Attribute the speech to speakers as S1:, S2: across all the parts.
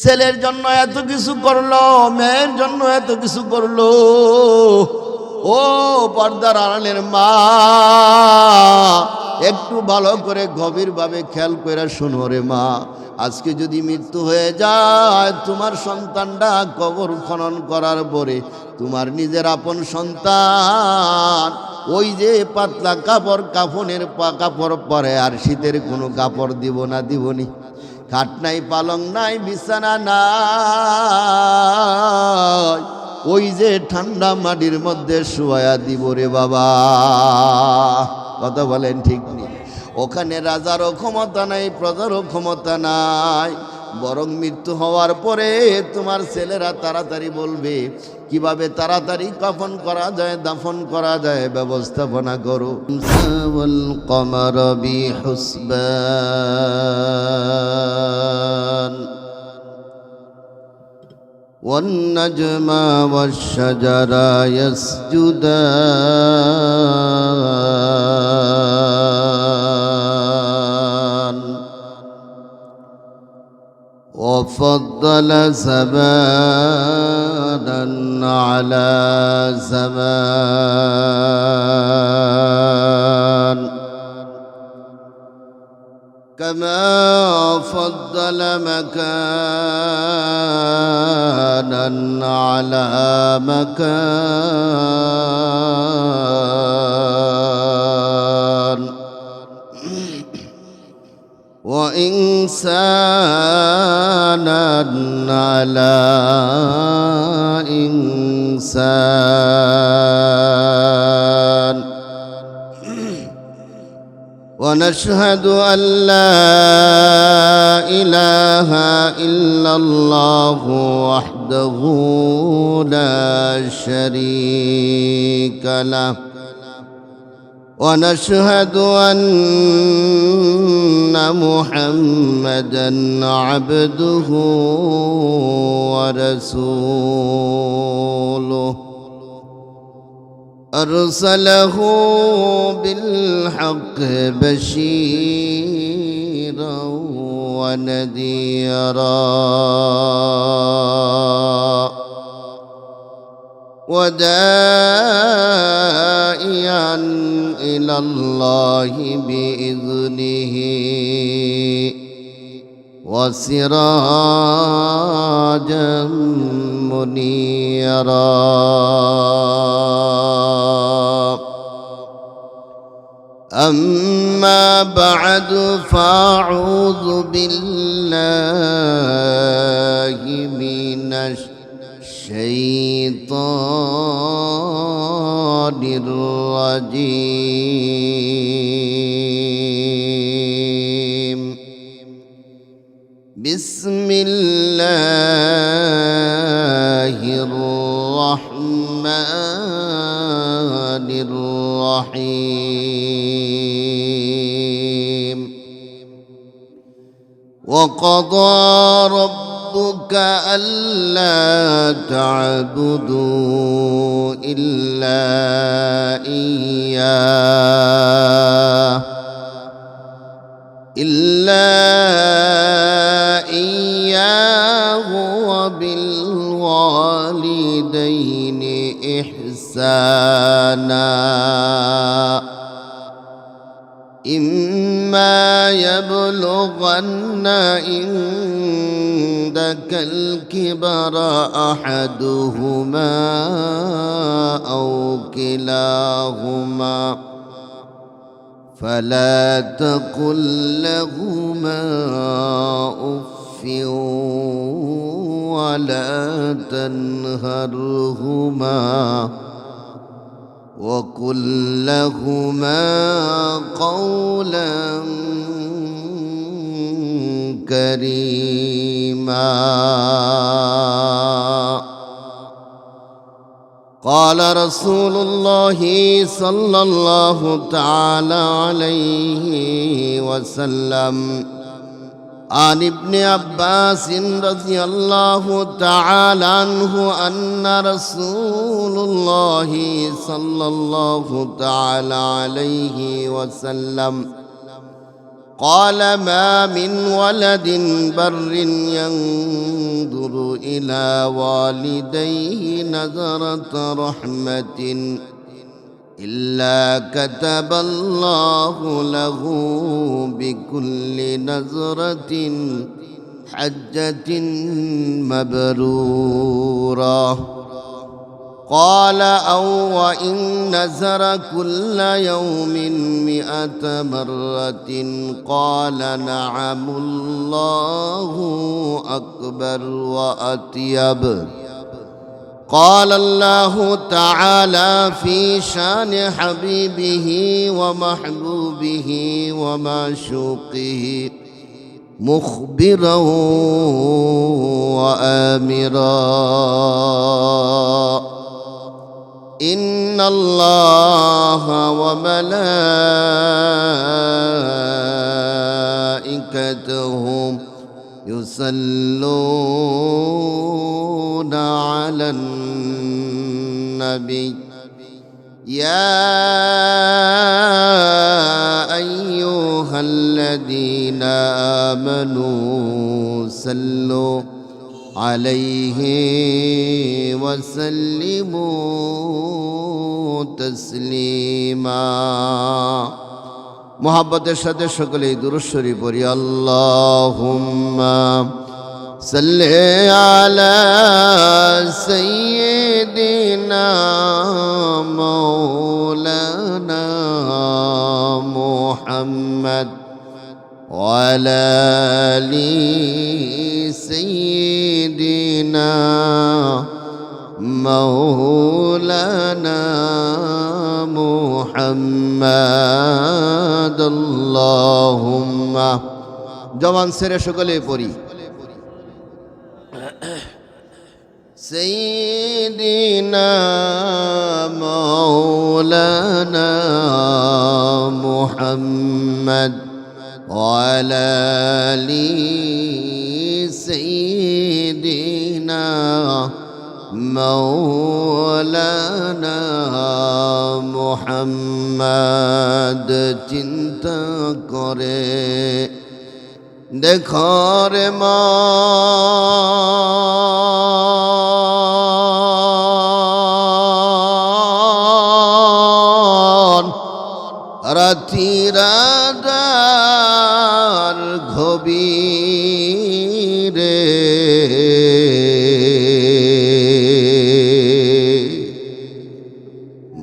S1: ছেলের জন্য এত কিছু করলো, মেয়ের জন্য এত কিছু করলো। ও পর্দার আড়ালের মা, একটু ভালো করে গভীরভাবে খেয়াল করে শোনো রে মা। আজকে যদি মৃত্যু হয়ে যায়, তোমার সন্তানটা কবর খনন করার পরে তোমার নিজের আপন সন্তান ওই যে পাতলা কাপড়, কাফনের কাপড় পরে, আর শীতের কোনো কাপড় দিব না, দিবনি। খাট নাই, পালং নাই, বিছানা নাই, ওই যে ঠান্ডা মাটির মধ্যে শুয়ায়া দিব রে বাবা। কথা বলেন ঠিক নেই? ওখানে রাজারও ক্ষমতা নাই, প্রজারও ক্ষমতা নাই। বরং মৃত্যু হওয়ার পরে তোমার ছেলেরা তাড়াতাড়ি বলবে কিভাবে তাড়াতাড়ি কাফন করা যায়, দাফন করা যায়, ব্যবস্থাপনা করো। ওয়াল কমার বিহুসবান والنجم والشجر يسجدان وفضل زمانا على زمان كما فضل مكانا على مكان وإنسانا على إنسان ونشهد أن لا إله إلا الله وحده لا شريك له ونشهد أن محمدا عبده ورسوله أرسله بالحق بشيرا ونذيرا وداعيا إلى الله بإذنه وسراجا منيرا. أما بعد فأعوذ بالله من الشيطان الرجيم. بسم الله الرحمن الرحيم. وقضى ربك ألا تعبدوا إلا إياه وبالوالدين إحسانا. إما يبلغن عندك الكبر أحدهما أو كلاهما فلا تقل لهما أف ولا تنهرهما وقل لهما قولا كريما. قال رسول الله صلى الله تعالى عليه وسلم عن ابن عباس رضي الله تعالى عنه أن رسول الله صلى الله تعالى عليه وسلم قال ما من ولد بر ينظر إلى والديه نظرة رحمة إلا كتب الله له بكل نظرة حجة مبرورة. قال أو وإن نزر كل يوم 100 مرة قال نعم الله أكبر وأطيب. قال الله تعالى في شان حبيبه ومحبوبه ومعشوقه مخبرا وآمرا إن الله وملائكته يصلون على النبي يا أيها الذين آمنوا صلوا عليه وسلموا تسليما. মোহাব্বতের সাথে সকলেই দুরূদ শরীফ পড়ি। আল্লাহুম্মা সাল্লি আলা সাইয়্যিদিনা মাওলানা মুহাম্মদ ওয়া আলা আলি সাইয়্যিদিনা মাওলানা মুহাম্মদ। আল্লাহুম্মা জবান ছেড়ে সকলে পড়ি। সাইয়্যিদিনা মাওলানা মুহাম্মদ ওয়া আলা আলি সাইয়্যিদিনা মাওলানা মুহাম্মদ। চিন্তা করে দেখো রে মন রাতি রাদার গভীরে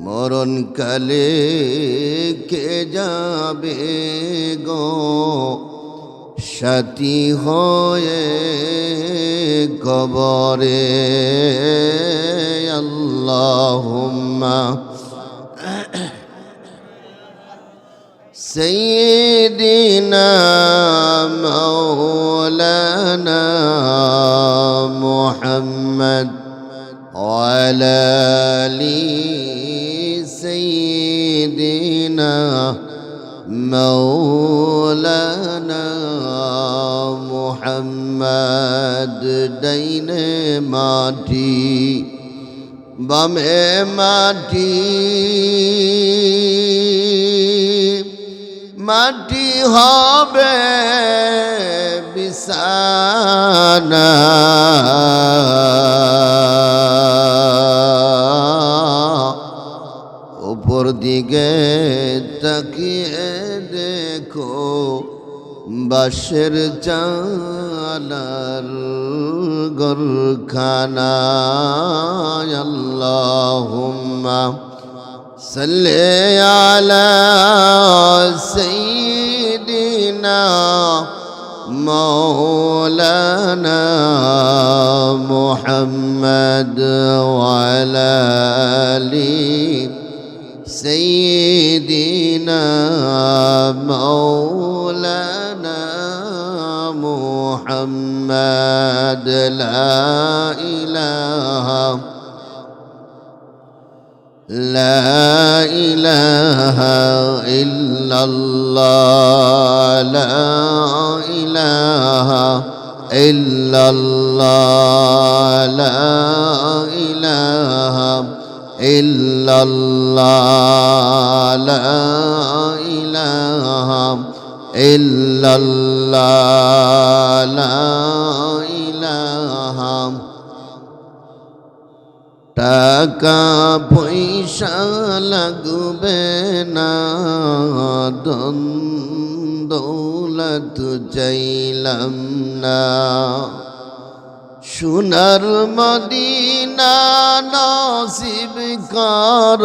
S1: মরণকালে কে যাবে গো সাথী হয়ে কবরে। আল্লাহুম্মা সাইয়্যিদিনা মাওলানা মুহাম্মদ ওয়া আলা আলি সাইয়্যিদিনা মাওলানা মুহাম্মদ। ডাইনে মাটি বামে মাটি মাটি হবে বিছানা উপর দিকে তাকিয়ে দেখো বাঁশের চালার ঘরখানা। আল্লাহুম্মা সাল্লি আলা সাইয়্যিদিনা মাওলানা মুহাম্মদ ওয়া আলা আলি সাইয়্যিদিনা মাওলানা মুহাম্মদ। লা ইলাহা ইল্লাল্লাহ লা ইলাহা ইল্লাল্লাহ লা ইলাহা ইল্লাল্লাহ লা ইলাহা ইল্লাল্লাহ লা ইলাহা টাকা পয়সা লাগবে না ধন দৌলত চাইলাম না সোনার মদিনা নসিব কর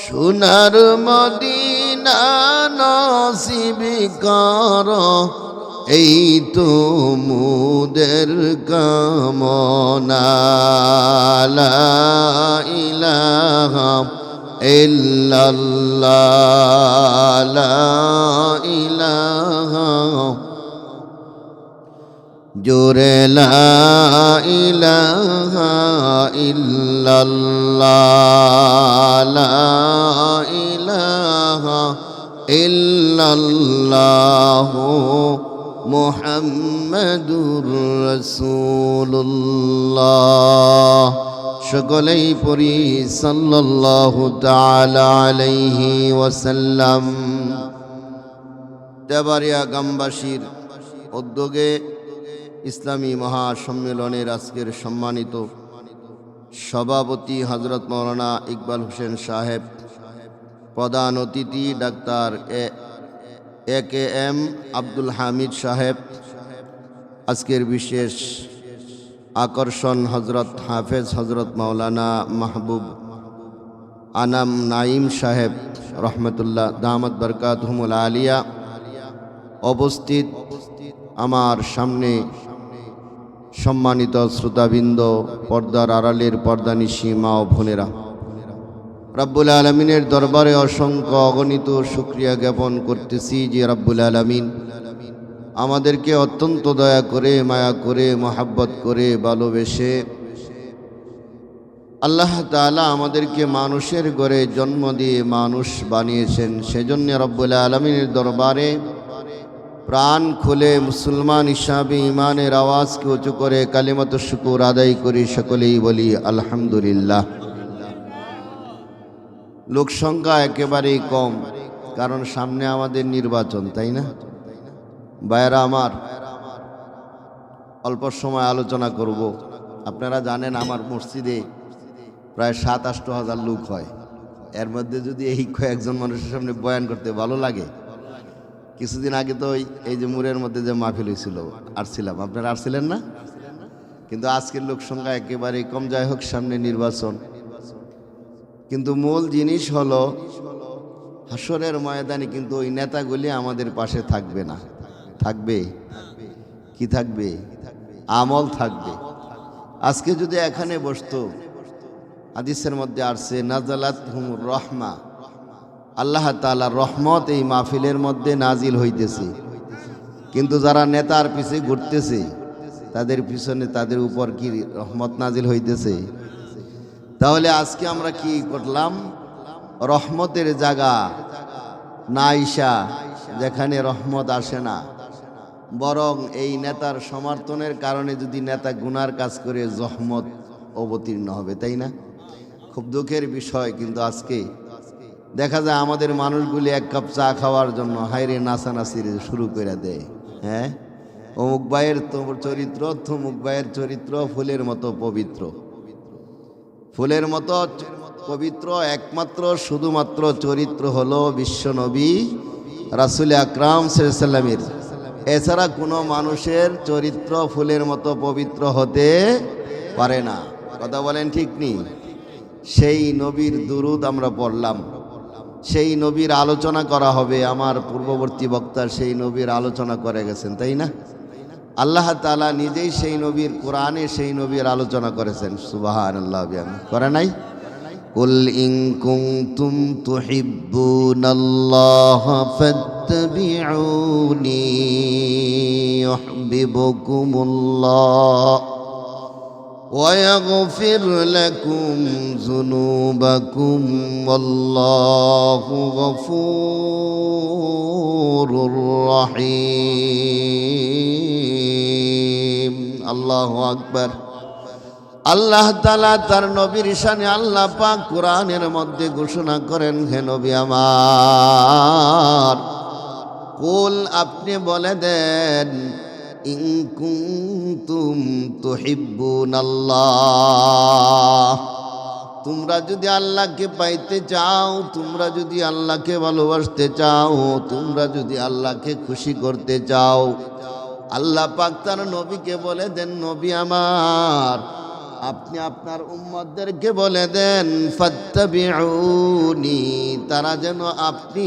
S1: সোনার মদিনা নসিব কর এই তো মুদের কামনা লা ইলাহা ইল্লাল্লাহ লা ইলাহা জোরে লা ইলাহা ইল্লাল্লাহ লা ইলাহা ইল্লাল্লাহ মুহাম্মাদুর রাসূলুল্লাহ সকলেই পড়ি সাল্লাল্লাহু তাআলা আলাইহি ওয়াসাল্লাম। দেবারিয়া গ্রামবাসীর উদ্যোগে ইসলামী মহাসম্মেলনের আজকের সম্মানিত সভাপতি হযরত মাওলানা ইকবাল হোসেন সাহেব, প্রধান অতিথি ডাক্তার এ কে এম আব্দুল হামিদ সাহেব, আজকের বিশেষ আকর্ষণ হযরত হাফেজ হযরত মাওলানা মাহবুব আনাম নাইম সাহেব রহমতুল্লাহ দামাত বরকাতুহুমুল আলিয়া, উপস্থিত আমার সামনে সম্মানিত শ্রোতাবৃন্দ, পর্দার আড়ালের পর্দানিশী মা ও বোনেরা, রব্বুল আলমিনের দরবারে অসংখ্য অগণিত শুকরিয়া জ্ঞাপন করতেছি যে রব্বুল আলমিন আমাদেরকে অত্যন্ত দয়া করে, মায়া করে, মহাব্বত করে, ভালোবেসে আল্লাহ তাআলা আমাদেরকে মানুষের ঘরে জন্ম দিয়ে মানুষ বানিয়েছেন। সেজন্য রব্বুল আলমিনের দরবারে প্রাণ খুলে মুসলমান হিসাবে ইমানের আওয়াজকে উঁচু করে কালিমাতুশ শুকর আদায় করি, সকলেই বলি আলহামদুলিল্লাহ। লোক সংখ্যা একেবারেই কম, কারণ সামনে আমাদের নির্বাচন, তাই না ভাইয়েরা আমার? অল্প সময় আলোচনা করব। আপনারা জানেন আমার মসজিদে প্রায় 7-8 হাজার লোক হয়। এর মধ্যে যদি এই কয়েকজন মানুষের সামনে বয়ান করতে ভালো লাগে। কিছুদিন আগে তো এই যে মুরের মধ্যে যে মাহফিল হয়েছিল, আসছিলাম, আপনারা আসছিলেন না? কিন্তু আজকের লোক সংখ্যা একেবারেই কম। যাই হোক, সামনে নির্বাচন, কিন্তু মূল জিনিস হলো হাসরের ময়দানে কিন্তু ওই নেতাগুলি আমাদের পাশে থাকবে না। থাকবে কি? থাকবে আমল থাকবে। আজকে যদি এখানে বসতো, হাদিসের মধ্যে আসছে নাজালাত হুমুর রহমা, আল্লাহ তাআলার রহমত এই মাহফিলের মধ্যে নাজিল হইতেছে। কিন্তু যারা নেতার পিছে ঘুরতেছে, তাদের পিছনে তাদের উপর কি রহমত নাজিল হইতেছে? তাহলে আজকে আমরা কি করলাম? রহমতের জায়গা না আইসা, যেখানে রহমত আসে না, বরং এই নেতার সমর্থনের কারণে যদি নেতা গুনার কাজ করে রহমত অবতীর্ণ হবে, তাই না? খুব দুঃখের বিষয়। কিন্তু আজকে দেখা যায় আমাদের মানুষগুলি এক কাপ চা খাওয়ার জন্য হাইরে নাচানাচি শুরু করে দেয়। হ্যাঁ, অমুক ভাইয়ের চরিত্র, তমুক ভাইয়ের চরিত্র ফুলের মতো পবিত্র। ফুলের মতো পবিত্র একমাত্র শুধুমাত্র চরিত্র হলো বিশ্বনবী রাসূল আকরাম সাল্লাল্লাহু আলাইহি ওয়াসাল্লামের। এছাড়া কোনো মানুষের চরিত্র ফুলের মতো পবিত্র হতে পারে না। কথা বলেন ঠিক নেই? সেই নবীর দুরূদ আমরা পড়লাম, সেই নবীর আলোচনা করা হবে। আমার পূর্ববর্তী বক্তা সেই নবীর আলোচনা করে গেছেন, তাই না? আল্লাহ তাআলা নিজেই সেই নবীর কোরআনে সেই নবীর আলোচনা করেছেন। সুবহানাল্লাহ, করে নাই? কুল ইন কুনতুম তুহিব্বুনাল্লাহা ফাত্তাবিউনি ইউহিব্বুকুমুল্লাহ ওয়া ইয়াগফির লাকুম যুনুবাকুম ওয়াল্লাহু গফুরুর রহিম। আল্লাহু আকবার। আল্লাহ তাআলা তার নবীর শানে আল্লাহ পাক কোরআনের মধ্যে ঘোষণা করেন, হে নবী আমার, কুল আপনি বলে দেন, ইন কুনতুম তুহিব্বুনাল্লাহ, তোমরা যদি আল্লাহকে পাইতে চাও, তোমরা যদি আল্লাহকে ভালোবাসতে চাও, তোমরা যদি আল্লাহকে খুশি করতে চাও, আল্লাহ পাক তার নবীকে বলে দেন, নবী আমার আপনি আপনার উম্মতদেরকে বলে দেন, ফাত্তাবিউনি, তারা যেন আপনি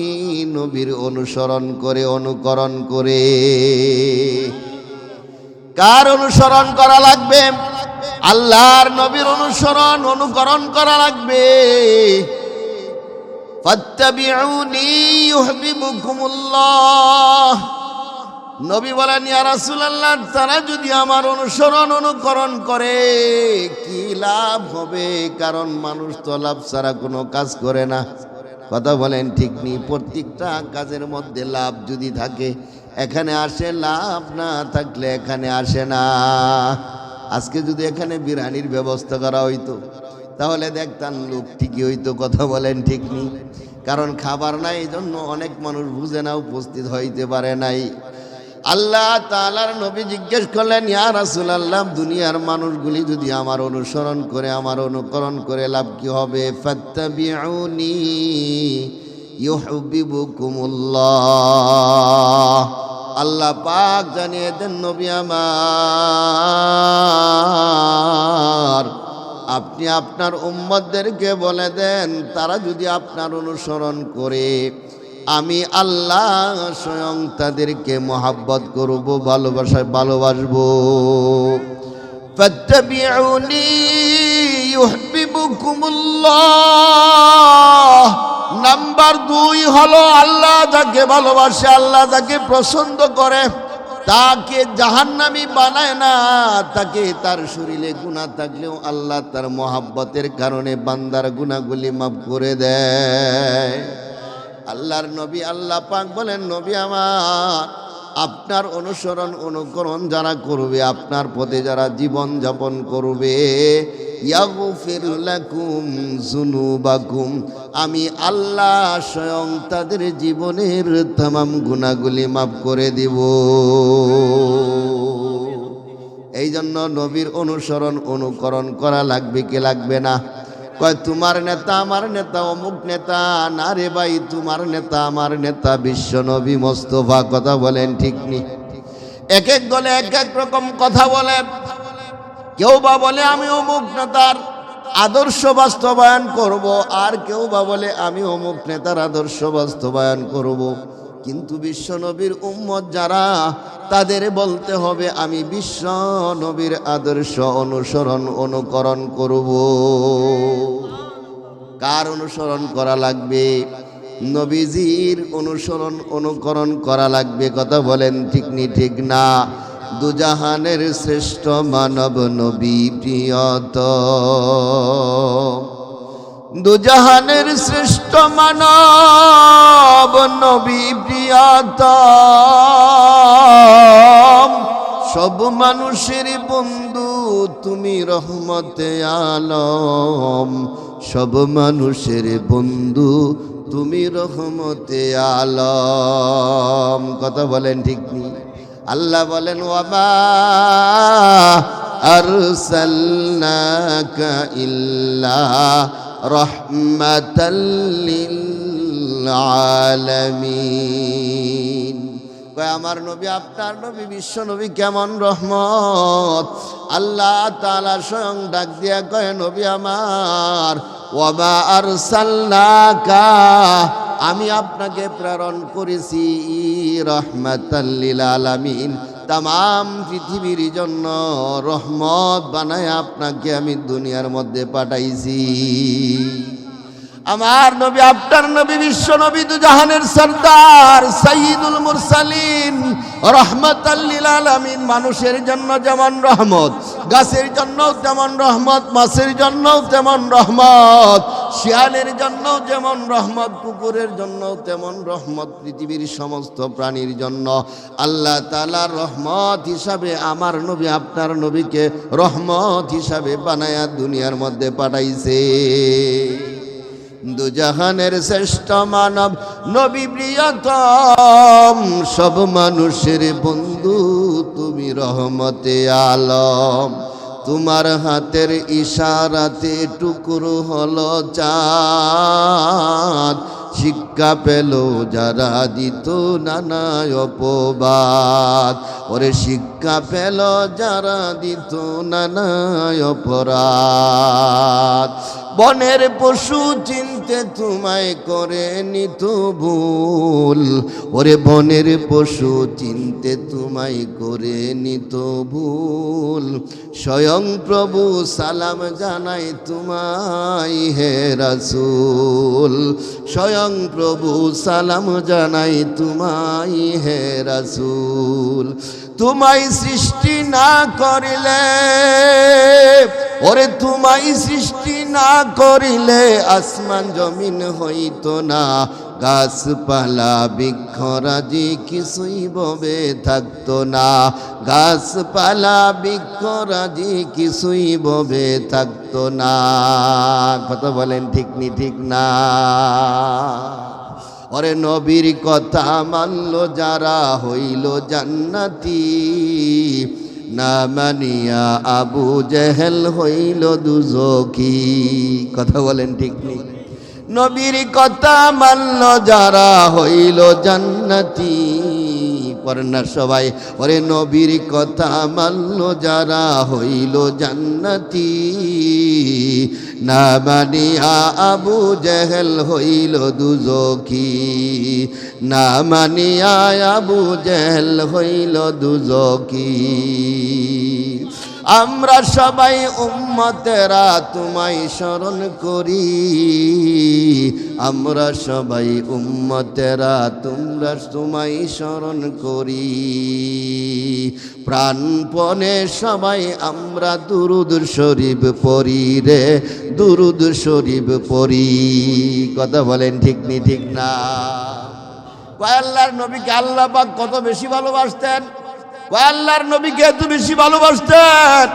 S1: নবীর অনুসরণ করে, অনুকরণ করে। কার অনুসরণ করা লাগবে? আল্লাহর নবীর অনুসরণ, অনুকরণ করা লাগবে। ফাত্তাবিউনি ইউহিব্বুকুমুল্লাহ। নবী বলেন, ইয়া রাসূলুল্লাহ, তারা যদি আমার অনুসরণ, অনুকরণ করে কি লাভ হবে? কারণ মানুষ তো লাভ ছাড়া কোনো কাজ করে না। কথা বলেন ঠিক নেই? প্রত্যেকটা কাজের মধ্যে লাভ যদি থাকে এখানে আসে, লাভ না থাকলে এখানে আসে না। আজকে যদি এখানে বিরিয়ানির ব্যবস্থা করা হইতো তাহলে দেখতাম লোক ঠিকই হইতো। কথা বলেন ঠিক নেই? কারণ খাবার নাই, এই জন্য অনেক মানুষ বুঝে না, উপস্থিত হইতে পারে নাই। আল্লাহ তাআলার নবী জিজ্ঞেস করলেন, ইয়া রাসূলুল্লাহ, দুনিয়ার মানুষগুলি যদি আমার অনুসরণ করে, আমার অনুকরণ করে লাভ কি হবে? ফাত্তাবিউনি ইউহিব্বুকুমুল্লাহ। আল্লাহ পাক জানিয়ে দেন, নবী আমার আপনি আপনার উম্মতদেরকে বলে দেন, তারা যদি আপনার অনুসরণ করে আমি আল্লাহ স্বয়ং তাদেরকে মহাব্বত করব, ভালোবাসবো। ফাত্তাবিউনি ইউহিব্বুকুমুল্লাহ। নাম্বার 2 হলো আল্লাহ যাকে ভালোবাসে, আল্লাহ যাকে পছন্দ করে, তাকে জাহান্নামী বানায় না। তাকে তার শরীরে গুনাহ থাকলেও আল্লাহ তার মহাব্বতের কারণে বান্দার গুনাহগুলি মাফ করে দেয়। আল্লাহর নবী আল্লাহ পাক বলেন, নবী আমার আপনার অনুসরণ, অনুকরণ যারা করবে, আপনার পথে যারা জীবন যাপন করবে, ইয়াগফির লাকুম যুনুবাকুম, আমি আল্লাহ স্বয়ং তাদের জীবনের तमाम গুনাহগুলি মাফ করে দিব। এই জন্য নবীর অনুসরণ, অনুকরণ করা লাগবে কি লাগবে না? কয় তোমার নেতা আমার নেতা, অমুক নেতা না রে ভাই, তোমার নেতা আমার নেতা বিশ্ব নবী মোস্তফা। কথা বলেন ঠিক নি? এক এক দলে এক এক রকম কথা বলে। কেউ বা বলে আমি অমুক নেতার আদর্শ বাস্তবায়ন করব, আর কেউ বা বলে আমি অমুক নেতার আদর্শ বাস্তবায়ন করব। কিন্তু বিশ্ব নবীর উম্মত যারা, তাদের বলতে হবে আমি বিশ্ব নবীর আদর্শ অনুসরণ, অনুকরণ করব। কার অনুসরণ করা লাগবে? নবীজির অনুসরণ, অনুকরণ করা লাগবে। কথা বলেন ঠিক নি ঠিক না? দুজাহানের শ্রেষ্ঠ মানব নবী প্রিয়তম, দুজাহানের শ্রেষ্ঠ মানব নবী প্রিয়তম, সব মানুষের বন্ধু তুমি রহমতে আলম, সব মানুষের বন্ধু তুমি রহমতে আলম। কথা বলেন ঠিক নেই? আল্লাহ বলেন, ওয়ামা আরসালনাকা ইল্লা রাহমাতাল লিল আলামিন। কয় আমার নবী, আপনার নবী বিশ্ব নবী কেমন রহমত। আল্লাহ তাআলা স্বয়ং ডাক দিয়া কয়, নবী আমার, ওয়ামা আরসালনাকা, আমি আপনাকে প্রেরণ করেছি রাহমাতাল লিল আলামিন, তাম পৃথিবীর জন্য রহমত বানায় আপনাকে আমি দুনিয়ার মধ্যে পাঠাইছি। আমার নবী, আপনার নবী বিশ্ব নবী, দুজাহানের সরদার, সাইয়্যিদুল মুরসালিন, রাহমাতাল লিল আলামিন। মানুষের জন্য যেমন রহমত, গাছের জন্যও তেমন রহমত, মাছের জন্যও তেমন রহমত, শিয়ালের জন্য যেমন রহমত, কুকুরের জন্য তেমন রহমত পৃথিবীর সমস্ত প্রাণীর জন্য। আল্লাহ তাআলার রহমত হিসাবে আমার নবী আপনার নবীকে রহমত হিসাবে বানায়া দুনিয়ার মধ্যে পাঠাইছে। দুজাহানের শ্রেষ্ঠ মানব নবী প্রিয়তম, সব মানুষের বন্ধু তুমি রহমতে আলম। তোমার হাতের ইশারাতে টুকরো হলো চাঁদ, শিক্ষা পেল যারা দিত নানা অপবাদ। ওরে শিক্ষা পেল যারা দিত নানা অপরাধ। বনের পশু চিনতে তোমায় করে নিত ভুল, ওরে বনের পশু চিনতে তোমায় করে নিত ভুল। স্বয়ং প্রভু সালাম জানাই তোমায় হে রাসূল, স্বয়ং প্রভু সালাম জানাই তোমায় হে রাসূল। তোমায় সৃষ্টি না করিলে, ওরে তোমায় সৃষ্টি না করিলে আসমান জমিন হইতো না। গাছপালা বৃক্ষরাজি কিছুই ববে থাকতো না, গাছপালা বৃক্ষরাজি কিছুই ববে থাকতো না। কথা বলেন ঠিক নি ঠিক না? ওরে নবীর কথা মানল যারা হইল জান্নাতি, না মানিয়া আবু জেহেল হইল দুজকি। কথা বলেন ঠিক নেই? নবীর কথা মানল যারা হইল জান্নাতি, পড়না সবাই। ওরে নবীর কথা মানল যারা হইল জান্নাতি, না মানিয়া আবু জেহেল হইল দুজকি, না মানিয়া আবু জেহেল হইল দুজকি। আমরা সবাই উম্মতেরা তোমায় স্মরণ করি, আমরা সবাই উম্মতেরা তোমায় স্মরণ করি। প্রাণপণে সবাই আমরা দুরুদ শরীফ পড়ি রে, দুরুদ শরীফ পড়ি। কথা বলেন ঠিক নি ঠিক না? আল্লাহর নবীকে আল্লাহ পাক কত বেশি ভালোবাসতেন, আল্লাহর নবীকে এত বেশি ভালোবাসতেন।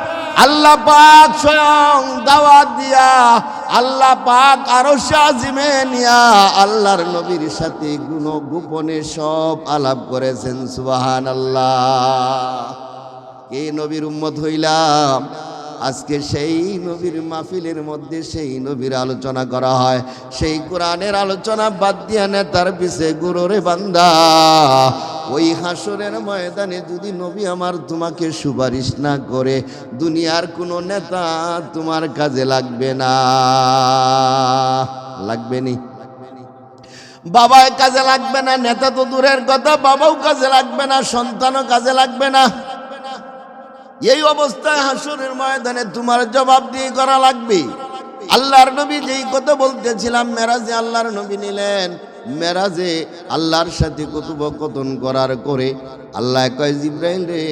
S1: আল্লাহ পাক স্বয়ং দাওয়াত দিয়া, আল্লাহ পাক আরশে আজিমে নিয়া আল্লাহর নবীর সাথে গোপনে সব আলাপ করেছেন। সুবহানাল্লাহ। এই নবীর উম্মত হইলাম, আজকে সেই নবীর মাহফিলের মধ্যে সেই নবীর আলোচনা করা হয়, সেই কোরআনের আলোচনা বাদ দিয়া নেতার পিছে গুরুরে বান্দা। ওই হাসরের ময়দানে যদি নবী আমার তোমাকে সুপারিশ না করে, দুনিয়ার কোনো নেতা তোমার কাজে লাগবে না। লাগবে নি? বাবায় কাজে লাগবে না, নেতা তো দূরের কথা, বাবাও কাজে লাগবে না, সন্তানও কাজে লাগবে না। এই অবস্থায় হাসরের ময়দানে তোমার জবাবদিহি করা লাগবে। আল্লাহর নবী যেই কথা বলতেছিলাম, মেরাজে আল্লাহর নবী নিলেন, মেরাজে আল্লাহর সাথে কথোপকথন করার করে আল্লাহ কয়, জিব্রাইল রে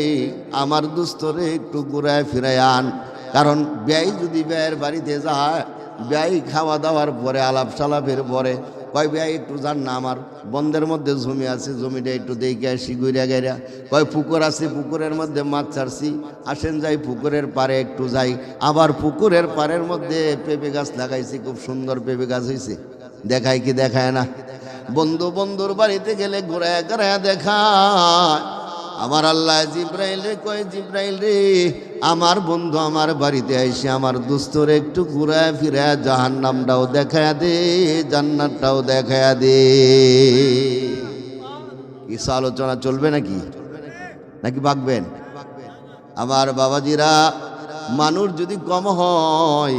S1: আমার দুস্তরে একটু ঘুরায় ফিরায় আন। কারণ ব্যয় যদি ব্যয়ের বাড়িতে যায়, ব্যয় খাওয়া দাওয়ার পরে আলাপ সালাপের পরে কয় ব্যয় একটু যান না, আমার বন্ধের মধ্যে জমি আছে, জমিটা একটু দেখে আসি ঘুরিয়া গাইরা। কয় পুকুর আছে, পুকুরের মধ্যে মাছ ছাড়ছি, আসেন যাই পুকুরের পাড়ে একটু যাই। আবার পুকুরের পাড়ের মধ্যে পেঁপে গাছ লাগাইছি, খুব সুন্দর পেঁপে গাছ হয়েছে, দেখায় কি দেখায় না? বন্ধু বন্ধুর বাড়িতে গেলে ঘুরায় ঘুরায় দেখায়। আমার আল্লাহ জিব্রাইল রে কয়, জিব্রাইল রে আমার বন্ধু আমার বাড়িতে আইসে আমার দোস্তরে একটু ঘুরায় ফিরায় জাহান্নামটাও দেখায় দে, জান্নাতটাও দেখায় দে। কিছু আলোচনা চলবে নাকি নাকি বাকবেন? আমার বাবাজিরা, মানুষ যদি কম হয়,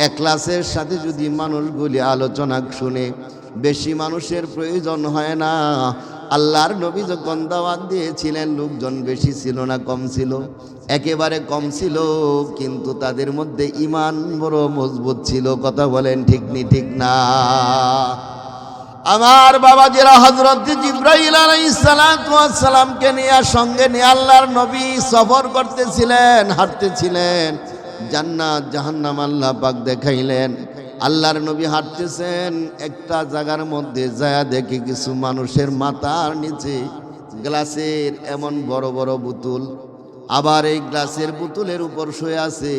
S1: একলাসের সাথে যদি মানুষগুলি আলোচনা শুনে, বেশি মানুষের প্রয়োজন হয় না। আল্লাহর নবী যখন দাওয়াত দিয়েছিলেন, লোকজন বেশি ছিল না কম ছিল? একেবারে কম ছিল, কিন্তু তাদের মধ্যে ঈমান বড় মজবুত ছিল। কথা বলেন ঠিক নি ঠিক না? আমার বাবাজিরা, হযরত জিবরাইল আলাইহিস সালাতু ওয়াস সালামকে নিয়ে সঙ্গে নিয়ে আল্লাহর নবী সফর করতেছিলেন, হাঁটতেছিলেন। জান্নাত জাহান্নাম আল্লাহ পাক দেখাইলেন। আল্লাহর নবী হাঁটতেছেন, একটা জায়গার মধ্যে যায় দেখে কিছু মানুষের মাথার নিচে গ্লাসের এমন বড় বড় বোতল, আবার এই গ্লাসের বোতলের উপর শুয়ে আছে,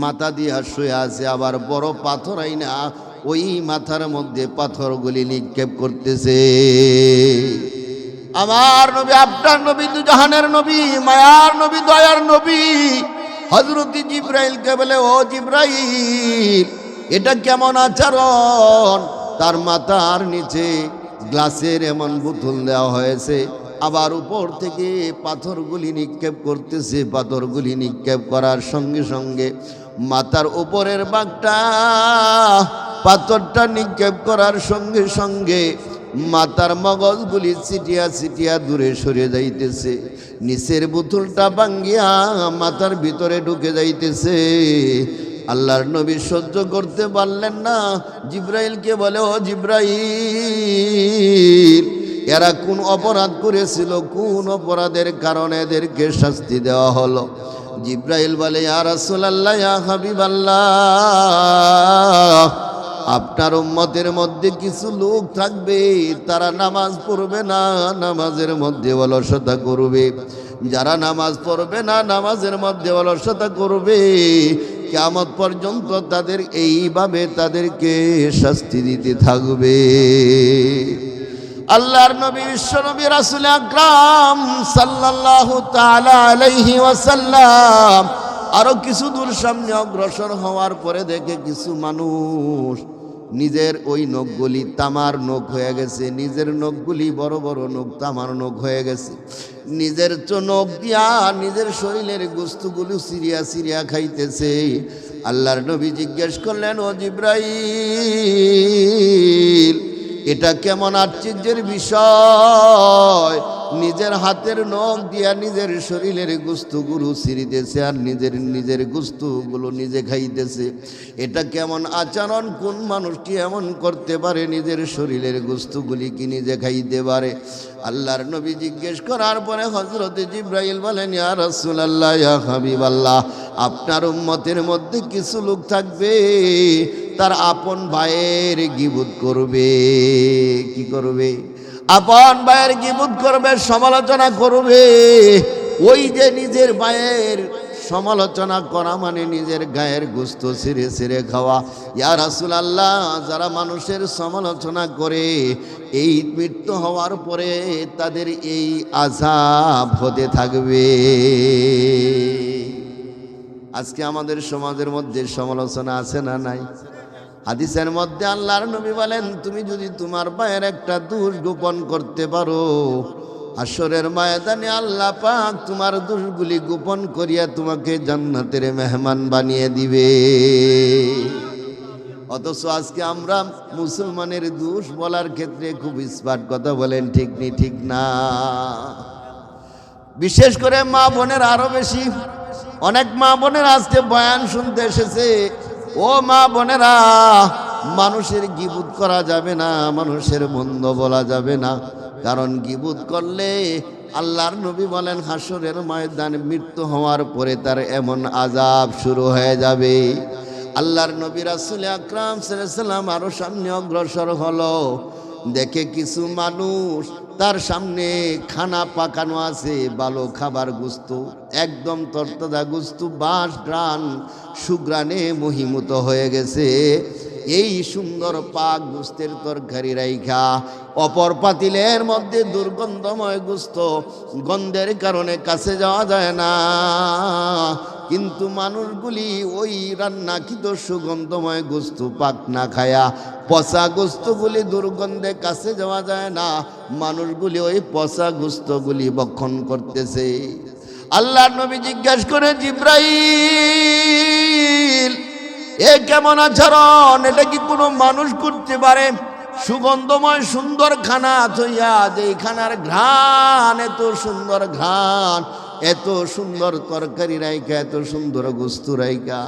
S1: মাথা দিয়া শুয়ে আছে, আবার বড় পাথর আইনা ওই মাথার মধ্যে পাথরগুলি নিক্ষেপ করতেছে। আমার নবী, আপনার নবী, দুজাহানের নবী, মায়ার নবী, দয়ার নবী হযরত জিবরাইলকে বলে, ও জিবরাইল, এটা কেমন আচরণ? তার মাথার নিচে গ্লাসের এমন বোতল দেওয়া হয়েছে, আবার উপর থেকে পাথরগুলি নিক্ষেপ করতেছে। পাথরগুলি নিক্ষেপ করার সঙ্গে সঙ্গে মাথার উপরের ভাগটা, পাথরটা নিক্ষেপ করার সঙ্গে সঙ্গে মাথার মগজগুলি ছিটিয়া ছিটিয়া দূরে সরে যাইতেছে। নিচের বোতলটা ভাঙ্গিয়া মাথার ভিতরে ঢুকে যাইতেছে। আল্লাহর নবী সহ্য করতে পারলেন না, জিবরাইলকে বলে, ও জিবরাইল, এরা কোন অপরাধ করেছিল? কোন অপরাধের কারণে এদেরকে শাস্তি দেওয়া হলো? জিবরাইল বলে, ইয়া রাসূলুল্লাহ, ইয়া হাবিবাল্লাহ, আপনার উম্মতের মধ্যে কিছু লোক থাকবে, তারা নামাজ পড়বে না, নামাজের মধ্যে অলসতা করবে। যারা নামাজ পড়বে না, নামাজের মধ্যে অলসতা করবে, কিয়ামত পর্যন্ত তাদের এইভাবে তাদেরকে শাস্তি দিতে থাকবে। আল্লাহর নবী, বিশ্ব নবী রাসূল আকরাম সাল্লাল্লাহু তাআলা আলাইহি ওয়াসাল্লাম আরো কিছু দূর সামনে অগ্রসর হওয়ার পরে দেখে কিছু মানুষ নিজের ওই নখগুলি তামার নখ হয়ে গেছে, নিজের নখগুলি বড় বড় নখ, তামার নখ হয়ে গেছে। নিজের নখ দিয়া নিজের শরীরের গোস্তগুলো সিরিয়া সিরিয়া খাইতেছে। আল্লাহর নবী জিজ্ঞেস করলেন, ও জিবরাইল, এটা কেমন আশ্চর্যের বিষয়? নিজের হাতের নখ দিয়া নিজের শরীরের গোস্তগুলো ছিঁড়িতেছে আর নিজের গোস্তগুলো নিজে খাইতেছে। এটা কেমন আচরণ? কোন মানুষটি এমন করতে পারে? নিজের শরীরের গোস্তগুলি কি নিজে খাইতে পারে? আল্লাহর নবী জিজ্ঞেস করার পরে হযরত জিবরাইল বলেন, ইয়া রাসূলুল্লাহ, ইয়া হাবিবাল্লাহ, আপনার উম্মতের মধ্যে কিছু লোক থাকবে, তার আপন ভাইয়ের গীবত করবে। কি করবে? আপন ভাইয়ের গীবত করবে, সমালোচনা করবে। ওই যে নিজের ভাইয়ের সমালোচনা করা মানে নিজের গায়ের গোশত ছিঁড়ে ছিঁড়ে খাওয়া। ইয়া রাসূলুল্লাহ, যারা মানুষের সমালোচনা করে, এই মৃত্যু হওয়ার পরে তাদের এই আযাব হতে থাকবে। আজকে আমাদের সমাজের মধ্যে সমালোচনা আছে না নাই? হাদিসের মধ্যে আল্লাহর নবী বলেন, তুমি যদি তোমার ভাইয়ের একটা দোষ গোপন করতে পারো, হাশরের ময়দানে আল্লাহ পাক তোমার দোষগুলি গোপন করিয়া তোমাকে জান্নাতের মেহমান বানিয়ে দিবে। অথচ আজকে আমরা মুসলমানের দোষ বলার ক্ষেত্রে খুব স্মার্ট কথা বলেন, ঠিক নি? ঠিক না? বিশেষ করে মা বোনের আরো বেশি। অনেক মা বোনের আজকে বয়ান শুনতে এসেছে। ও মা বোনেরা, মানুষের গীবত করা যাবে না, মানুষের মন্দ বলা যাবে না। কারণ গীবত করলে আল্লাহর নবী বলেন, হাশরের ময়দানে মৃত্যু হওয়ার পরে তার এমন আযাব শুরু হয়ে যাবে। আল্লাহর নবী রাসূল আকরাম সাল্লাল্লাহু আলাইহি ওয়াসাল্লাম আরো সামনে অগ্রসর হলো, দেখে কিছু মানুষ, তার সামনে খানা পাকানো আছে, ভালো খাবার গোস্ত, একদম তরতাজা গোস্ত, বাঁশ গ্রান সুগ্রানে মহিমুত হয়ে গেছে। এই সুন্দর পাক গোস্তের তরকারি রাইখা অপর পাতিলের মধ্যে দুর্গন্ধময় গোস্ত, গন্ধের কারণে কাছে যাওয়া যায় না। কিন্তু মানুষগুলি ওই রান্নাকৃত সুগন্ধময় গোস্ত পাক না খায়া পচা গোস্তগুলি, দুর্গন্ধে কাছে যাওয়া যায় না, মানুষগুলি ওই পচা গোস্তগুলি ভক্ষণ করতেছে। আল্লাহর নবী জিজ্ঞাসা করে, জিবরাইল, এ কেমন আচরণ? এটা কি কোনো মানুষ করতে পারে? সুগন্ধময় সুন্দর খানা থইয়া, যে খানার ঘ্রাণ, এত সুন্দর ঘ্রাণ, এত সুন্দর তরকারি রাইকা, এত সুন্দর গোস্ত রাইকা,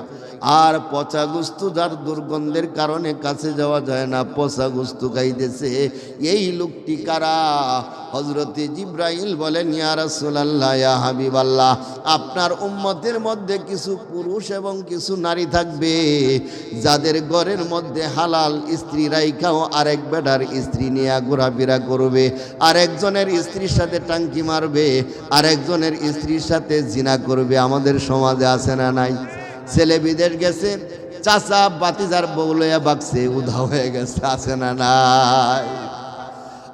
S1: আর পচা গোস্ত যার দুর্গন্ধের কারণে কাছে যাওয়া যায় না, পচা গোস্ত খাইতেছে। এই লোকটি কারা? হযরতে জিবরাইল বলেন, ইয়া রাসূলুল্লাহ, ইয়া হাবিবাল্লাহ, আপনার উম্মতের মধ্যে কিছু পুরুষ এবং কিছু নারী থাকবে যাদের ঘরের মধ্যে হালাল স্ত্রী রাইখাও আরেক বেটার স্ত্রী নিয়ে ঘোরাফেরা করবে, আরেকজনের স্ত্রীর সাথে টাঙ্কি মারবে, আরেকজনের স্ত্রীর সাথে জিনা করবে। আমাদের সমাজে আছে না নাই? ছেলে বিদেশ গেছে, চাচা বাতিজার বউ লইয়া বাগছে, উধাও হয়ে গেছে, আছে না নাই?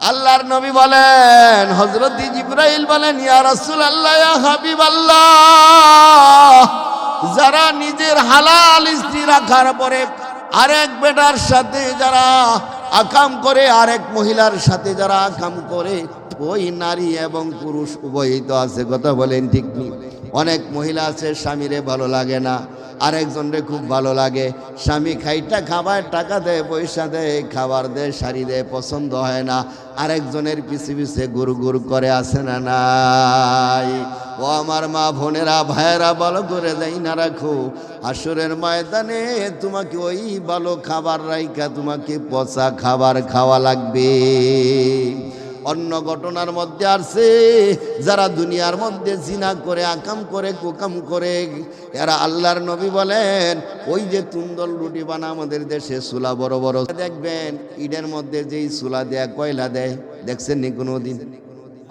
S1: আল্লাহর নবী বলেন, হযরত জিবরাইল বলেন, ইয়া রাসূলুল্লাহ, ইয়া হাবিবাল্লাহ, যারা নিজের হালাল স্ত্রী রাখার পরে আরেক বেটার সাথে যারা আকাম করে, আরেক মহিলার সাথে যারা আকাম করে, ওই নারী এবং পুরুষ উভয়ই তো আছে। কথা বলেন ঠিক নেই? অনেক মহিলা আছে স্বামীরে ভালো লাগে না, আরেকজনরে খুব ভালো লাগে। স্বামী খাইটা খাবার টাকা দেয়, পয়সা দেয়, খাবার দেয়, শাড়ি দেয়, পছন্দ হয় না, আরেকজনের পিছে পিছে গুড় গুড় করে, আসে না নাই? ও আমার মা বোনেরা, ভাইয়েরা, ভালো করে যাই না রাখো, হাসরের ময়দানে তোমাকে ওই ভালো খাবার রাইকা তোমাকে পচা খাবার খাওয়া লাগবে। অন্য ঘটনার মধ্যে আছে, যারা দুনিয়ার মধ্যে জিনা করে, আকাম করে, কুকাম করে, এরা আল্লাহর নবী বলেন, ওই যে তুন্দল রুটি বানা আমাদের দেশে চুলা বড় বড় দেখবেন, ইটের মধ্যে যেই চুলা দেয়া কয়লা দেয়, দেখছেন নি কোনোদিন?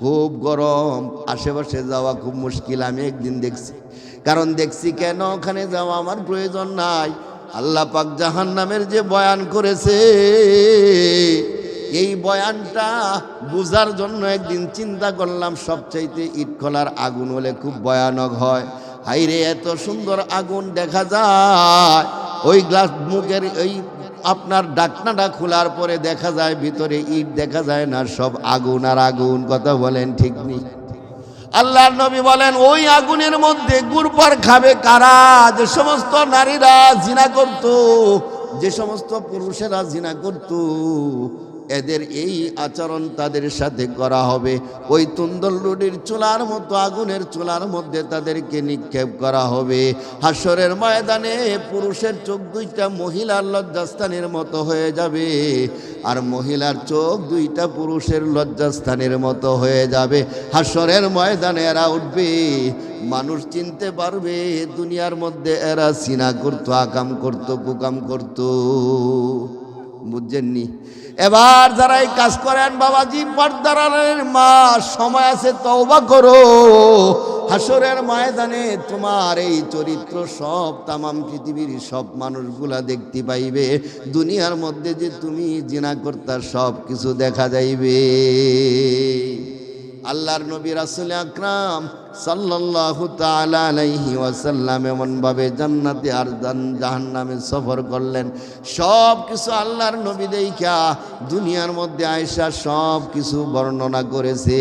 S1: খুব গরম, আশেপাশে যাওয়া খুব মুশকিল। আমি একদিন দেখছি, কারণ দেখছি কেন, ওখানে যাওয়া আমার প্রয়োজন নাই। আল্লাহ পাক জাহান্নামের যে বয়ান করেছে, এই বয়ানটা বুঝার জন্য একদিন চিন্তা করলাম, সবচাইতে ইটখলার আগুন হলে খুব ভয়ানক হয়। হাইরে, এত সুন্দর আগুন দেখা যায়, ওই গ্লাস মুখের ওই আপনার ঢাকনাটা খোলার পরে দেখা যায় ভিতরে ইট দেখা যায় না, সব আগুন আর আগুন। কথা বলেন ঠিক নেই? আল্লাহর নবী বলেন, ওই আগুনের মধ্যে গুড়পার খাবে কারা? যে সমস্ত নারীরা জিনা করত, যে সমস্ত পুরুষেরা জিনা করত, এদের এই আচরণ তাদের সাথে করা হবে। ওই তুন্দল রুটির চুলার মতো আগুনের চুলার মধ্যে তাদেরকে নিক্ষেপ করা হবে। হাসরের ময়দানে পুরুষের চোখ দুইটা মহিলার লজ্জাস্থানের মতো হয়ে যাবে, আর মহিলার চোখ দুইটা পুরুষের লজ্জাস্থানের মতো হয়ে যাবে। হাসরের ময়দানে এরা উঠবে, মানুষ চিনতে পারবে দুনিয়ার মধ্যে এরা সিনা করতো, আকাম করতো, কুকাম করতো। বুঝছেননি? এবার যারা এই কাজ করেন, বাবাজি, পর্দারের মা, সময় আছে, তওবা করো। হাসরের ময়দানে তোমার এই চরিত্র সব তামাম পৃথিবীর সব মানুষগুলা দেখতে পাইবে। দুনিয়ার মধ্যে যে তুমি জিনা করতা, সব কিছু দেখা যাইবে। আল্লাহর নবী রাসূল আকরাম সাল্লাল্লাহু তাআলা আলাইহি ওয়াসাল্লাম এমনভাবে জান্নাতে আর জাহান্নামে সফর করলেন, সব কিছু আল্লাহর নবী দেইখা দুনিয়ার মধ্যে আয়েশা সব কিছু বর্ণনা করেছে।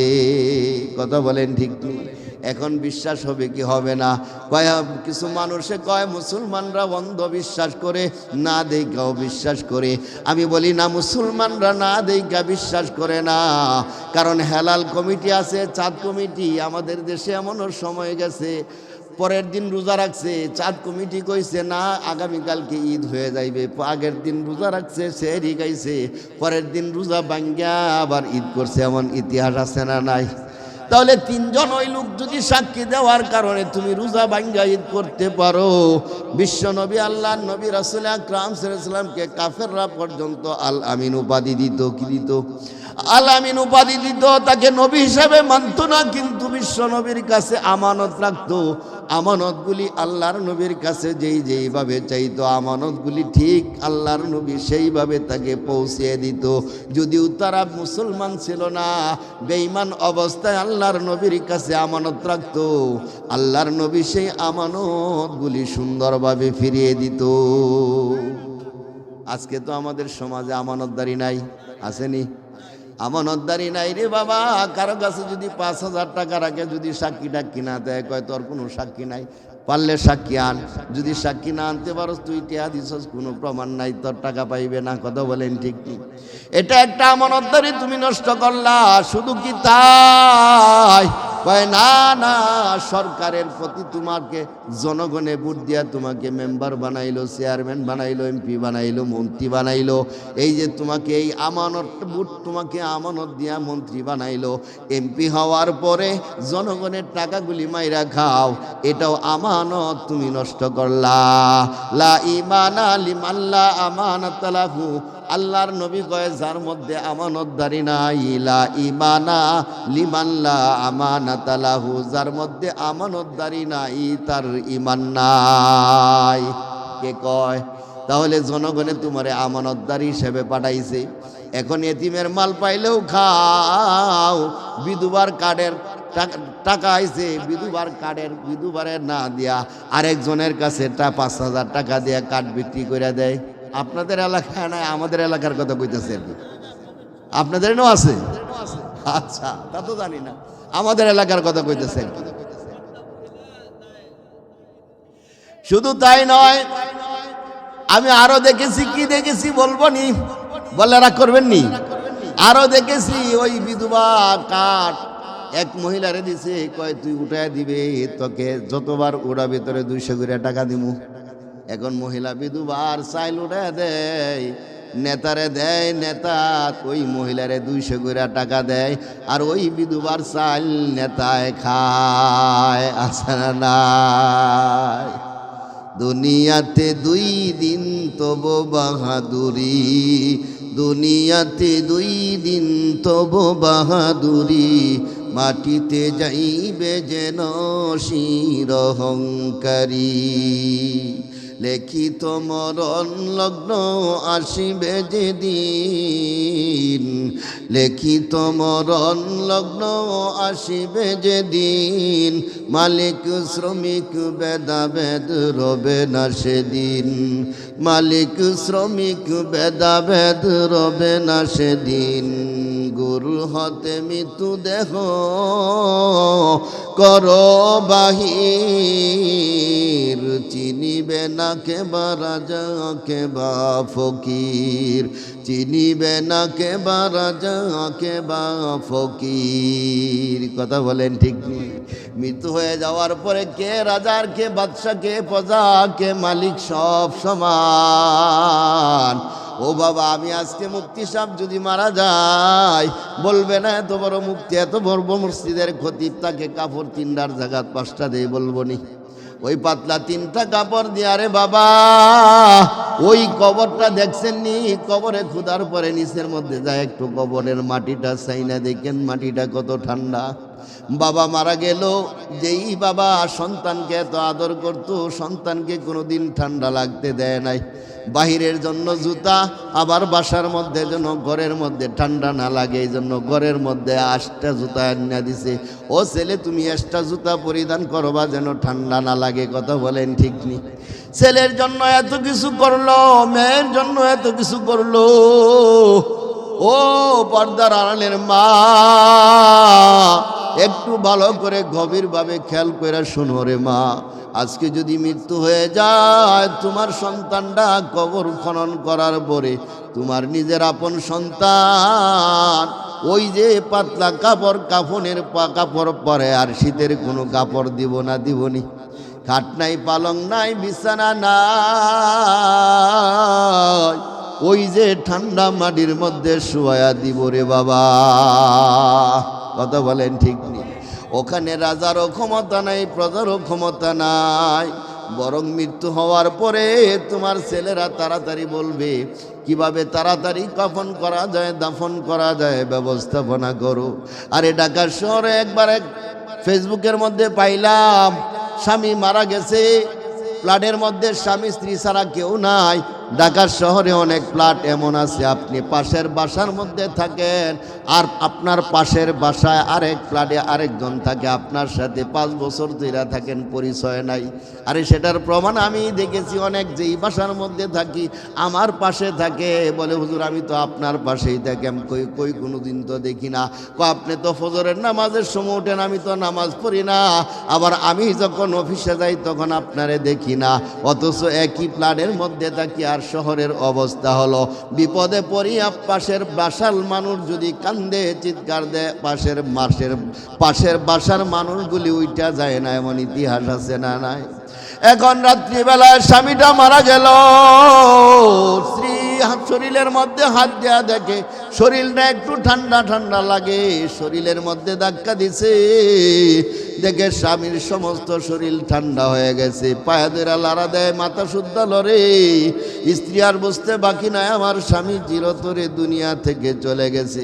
S1: কথা বলেন ঠিক নেই? এখন বিশ্বাস হবে কি হবে না? কিছু মানুষে কয় মুসলমানরা অন্ধ বিশ্বাস করে, না দেখাও বিশ্বাস করে। আমি বলি না, মুসলমানরা না দেখা বিশ্বাস করে না, কারণ হেলাল কমিটি আছে, চাঁদ কমিটি। আমাদের দেশে এমনও সময় গেছে, পরের দিন রোজা রাখছে, চাঁদ কমিটি কইছে না আগামীকালকে ঈদ হয়ে যাইবে, আগের দিন রোজা রাখছে, সেহরি গাইছে, পরের দিন রোজা ভাঙ্গা আবার ঈদ করছে। এমন ইতিহাস আছে না নাই? তাহলে তিনজন ওই লোক যদি সাক্ষী দেওয়ার কারণে তুমি রোজা ভাঙ্গা ঈদ করতে পারো, বিশ্ব নবী আল্লাহর নবী রাসূল আকরাম সাল্লাল্লাহু আলাইহি ওয়াসাল্লামকে কাফেররা পর্যন্ত আল আমিন উপাধি দিত। কি দিত? আল আমিন উপাধি দিত। তাকে নবী হিসেবে মানত না, কিন্তু বিশ্ব নবীর কাছে আমানত রাখতো। আমানতগুলি আল্লাহর নবীর কাছে যেইভাবে চাইতো, আমানতগুলি ঠিক আল্লাহর নবী সেইভাবে তাকে পৌঁছিয়ে দিত। যদিও তারা মুসলমান ছিল না, বেঈমান অবস্থায় আল্লাহর নবীর কাছে আমানত রাখতো, আল্লাহর নবী সেই আমানতগুলি সুন্দরভাবে ফিরিয়ে দিত। আজকে তো আমাদের সমাজে আমানতদারি নাই, আসেনি? আমানতদারি নাই রে বাবা। কারো কাছে যদি 5,000 টাকা রাখে, যদি সাক্ষী টাক্ষী না দেয়, কয় তোর কোনো সাক্ষী নাই, পারলে সাক্ষী আন। যদি সাক্ষী না আনতে পারস, তুই টিয়া দিছস, কোনো প্রমাণ নাই, তোর টাকা পাইবে না। কথা বলেন ঠিক কি? এটা একটা আমানতদারি তুমি নষ্ট করলা। শুধু কি তাই, কয় না না, সরকারের প্রতি তোমাকে জনগণে ভোট দিয়া তোমাকে মেম্বার বানাইলো, চেয়ারম্যান বানাইলো, এমপি বানাইলো, মন্ত্রী বানাইলো। এই যে তোমাকে এই আমানত ভোট তোমাকে আমানত দিয়া মন্ত্রী বানাইলো, এমপি হওয়ার পরে জনগণের টাকাগুলি মাইরা খাও, এটাও আমানত তুমি নষ্ট করলা। লা ইমানা লিমান লা আমানাত লাহু, আল্লাহর নবী কয় যার মধ্যে আমানতদারি নাই, লা ইমানা লিমান লা আমানাত লাহু, যার মধ্যে আমানতদারি নাই তার ঈমান নাই। কে কয়? তাহলে জনগণে তোমারে আমানতদার হিসেবে পাঠাইছে। এখন এতিমের মাল পাইলেও খাও, বিধবার কার্ডের টাকা আইছে, বিধবারের না দিয়া আরেকজনের কাছে 5,000 টাকা দিয়া কার্ড বিক্রি করে দেয়। আপনাদের এলাকায় নাই, আমাদের এলাকার কথা কইতেছে আর কি। আপনাদের নাও আছে? আচ্ছা, তা তো জানি না, আমাদের এলাকার কথা কইতেছে আর কি। শুধু তাই নয়, আমি আরো দেখেছি। কি দেখেছি বলবো নি? বলে রাগ করবেন নি? আরো দেখেছি ওই বিধবা কাঠ এক মহিলারে দিছে, কয় তুই উঠায় দিবে, তোকে যতবার ওরা ভিতরে 200 করে টাকা দিমু। এখন মহিলা বিধবার চাইল উঠায় দেয়, নেতারে দেয়, নেতা ওই মহিলারে 200 করে টাকা দেয়, আর ওই বিধবার চাইল নেতায় খায়। আছে না নাই? দুনিয়াতে 2 দিন তব বাহাদুরি, দুনিয়াতে 2 দিন তব বাহাদুরি, মাটিতে যাইবে যেন শির অহংকারী। লিখিত মরণ লগ্ন আসিবে যেদিন, লিখিত মরণ লগ্ন আসিবে যেদিন, মালিক শ্রমিক ভেদাভেদ রবে না সেদিন, মালিক শ্রমিক ভেদাভেদ রবে না সেদিন। গুরু হতে মৃত্যু দেহ কর বাহির, চিনিবে না কে বা রাজা কে বা ফকির, চিনিবে না কে বা রাজা কে বা ফকির। কথা বলেন ঠিক নেই? মৃত্যু হয়ে যাওয়ার পরে কে রাজার, কে বাদশা, কে প্রজা, কে মালিক, সব সমান। ও বাবা, আমি আজকে মুফতি সাহেব যদি মারা যায়, বলবে না এত বড় মুফতি, এত বড় মসজিদের খতিব, তাকে কাপড় 3টার জায়গা 5টা দিয়ে বলবো নি? ওই পাতলা 3টা কাপড় দিয়ে, আরে বাবা ওই কবরটা দেখছেন নি? কবরে খুদার পরে নিচের মধ্যে যায় একটু কবরের মাটিটা চাইনা দেখেন, মাটিটা কত ঠান্ডা। বাবা মারা গেল, যেই বাবা সন্তানকে এত আদর করতো, সন্তানকে কোনোদিন ঠান্ডা লাগতে দেয় নাই। বাহিরের জন্য জুতা, আবার বাসার মধ্যে যেন ঘরের মধ্যে ঠান্ডা না লাগে, এই জন্য ঘরের মধ্যে 8টা জুতা এনে দিছে। ও ছেলে, তুমি 8টা জুতা পরিধান করবা যেন ঠান্ডা না লাগে। কথা বলেন ঠিক নি? ছেলের জন্য এত কিছু করলো, মেয়ের জন্য এত কিছু করলো। ও পর্দার আড়ালের মা, একটু ভালো করে গভীরভাবে খেয়াল করে শোনো রে মা। আজকে যদি মৃত্যু হয়ে যায়, তোমার সন্তানটা কবর খনন করার পরে তোমার নিজের আপন সন্তান ওই যে পাতলা কাপড়, কাফনের কাপড় পরে, আর শীতের কোনো কাপড় দিব না, দিবনি? খাট নাই, পালং নাই, বিছানা নাই, ওই যে ঠান্ডা মাটির মধ্যে শুয়ায়া দিব রে বাবা। কথা বলেন ঠিক নেই? ওখানে রাজারও ক্ষমতা নাই, প্রজারও ক্ষমতা নাই, বরং মৃত্যু হওয়ার পরে তোমার ছেলেরা তাড়াতাড়ি বলবে কিভাবে তাড়াতাড়ি কাফন করা যায়, দাফন করা যায়, ব্যবস্থাপনা করো। আরে ঢাকা শহরে একবার ফেসবুকের মধ্যে পাইলাম, স্বামী মারা গেছে, ফ্ল্যাটের মধ্যে স্বামী স্ত্রী ছাড়া কেউ নাই। ঢাকার শহরে অনেক ফ্ল্যাট এমন আছে, আপনি পাশের বাসার মধ্যে থাকেন, আর আপনার পাশের বাসায় আরেক ফ্ল্যাটে আরেকজন থাকে, আপনার সাথে 5 বছর ধরে থাকেন, পরিচয় নাই। আরে সেটার প্রমাণ আমি দেখেছি অনেক, যেই বাসার মধ্যে থাকি আমার পাশে থাকে, বলে হুজুর আমি তো আপনার পাশেই থাকি। আমি কই কোনো দিন তো দেখি না। আপনি তো ফজরের নামাজের সময় ওঠেন, আমি তো নামাজ পড়ি না, আবার আমি যখন অফিসে যাই তখন আপনারে দেখি না, অথচ একই ফ্ল্যাটের মধ্যে থাকি আর আর শহরের অবস্থা হলো বিপদে পড়িয়া পাশের বাসার মানুষ যদি কান্দে চিৎকার দেয় পাশের বাসার মানুষগুলি উইটা যায় না, এমন ইতিহাস আছে না নাই? এখন রাত্রিবেলায় স্বামীটা মারা গেল, স্ত্রী শরীরের মধ্যে হাত দেয়া দেখে শরীরটা একটু ঠান্ডা ঠান্ডা লাগে, শরীরের মধ্যে ধাক্কা দিছে, দেখে স্বামীর সমস্ত শরীর ঠান্ডা হয়ে গেছে, পায়ে ধরে লাড়া দেয়, মাথা শুদ্ধ লড়ে। স্ত্রী আর বুঝতে বাকি নাই আমার স্বামী চিরতরে দুনিয়া থেকে চলে গেছে।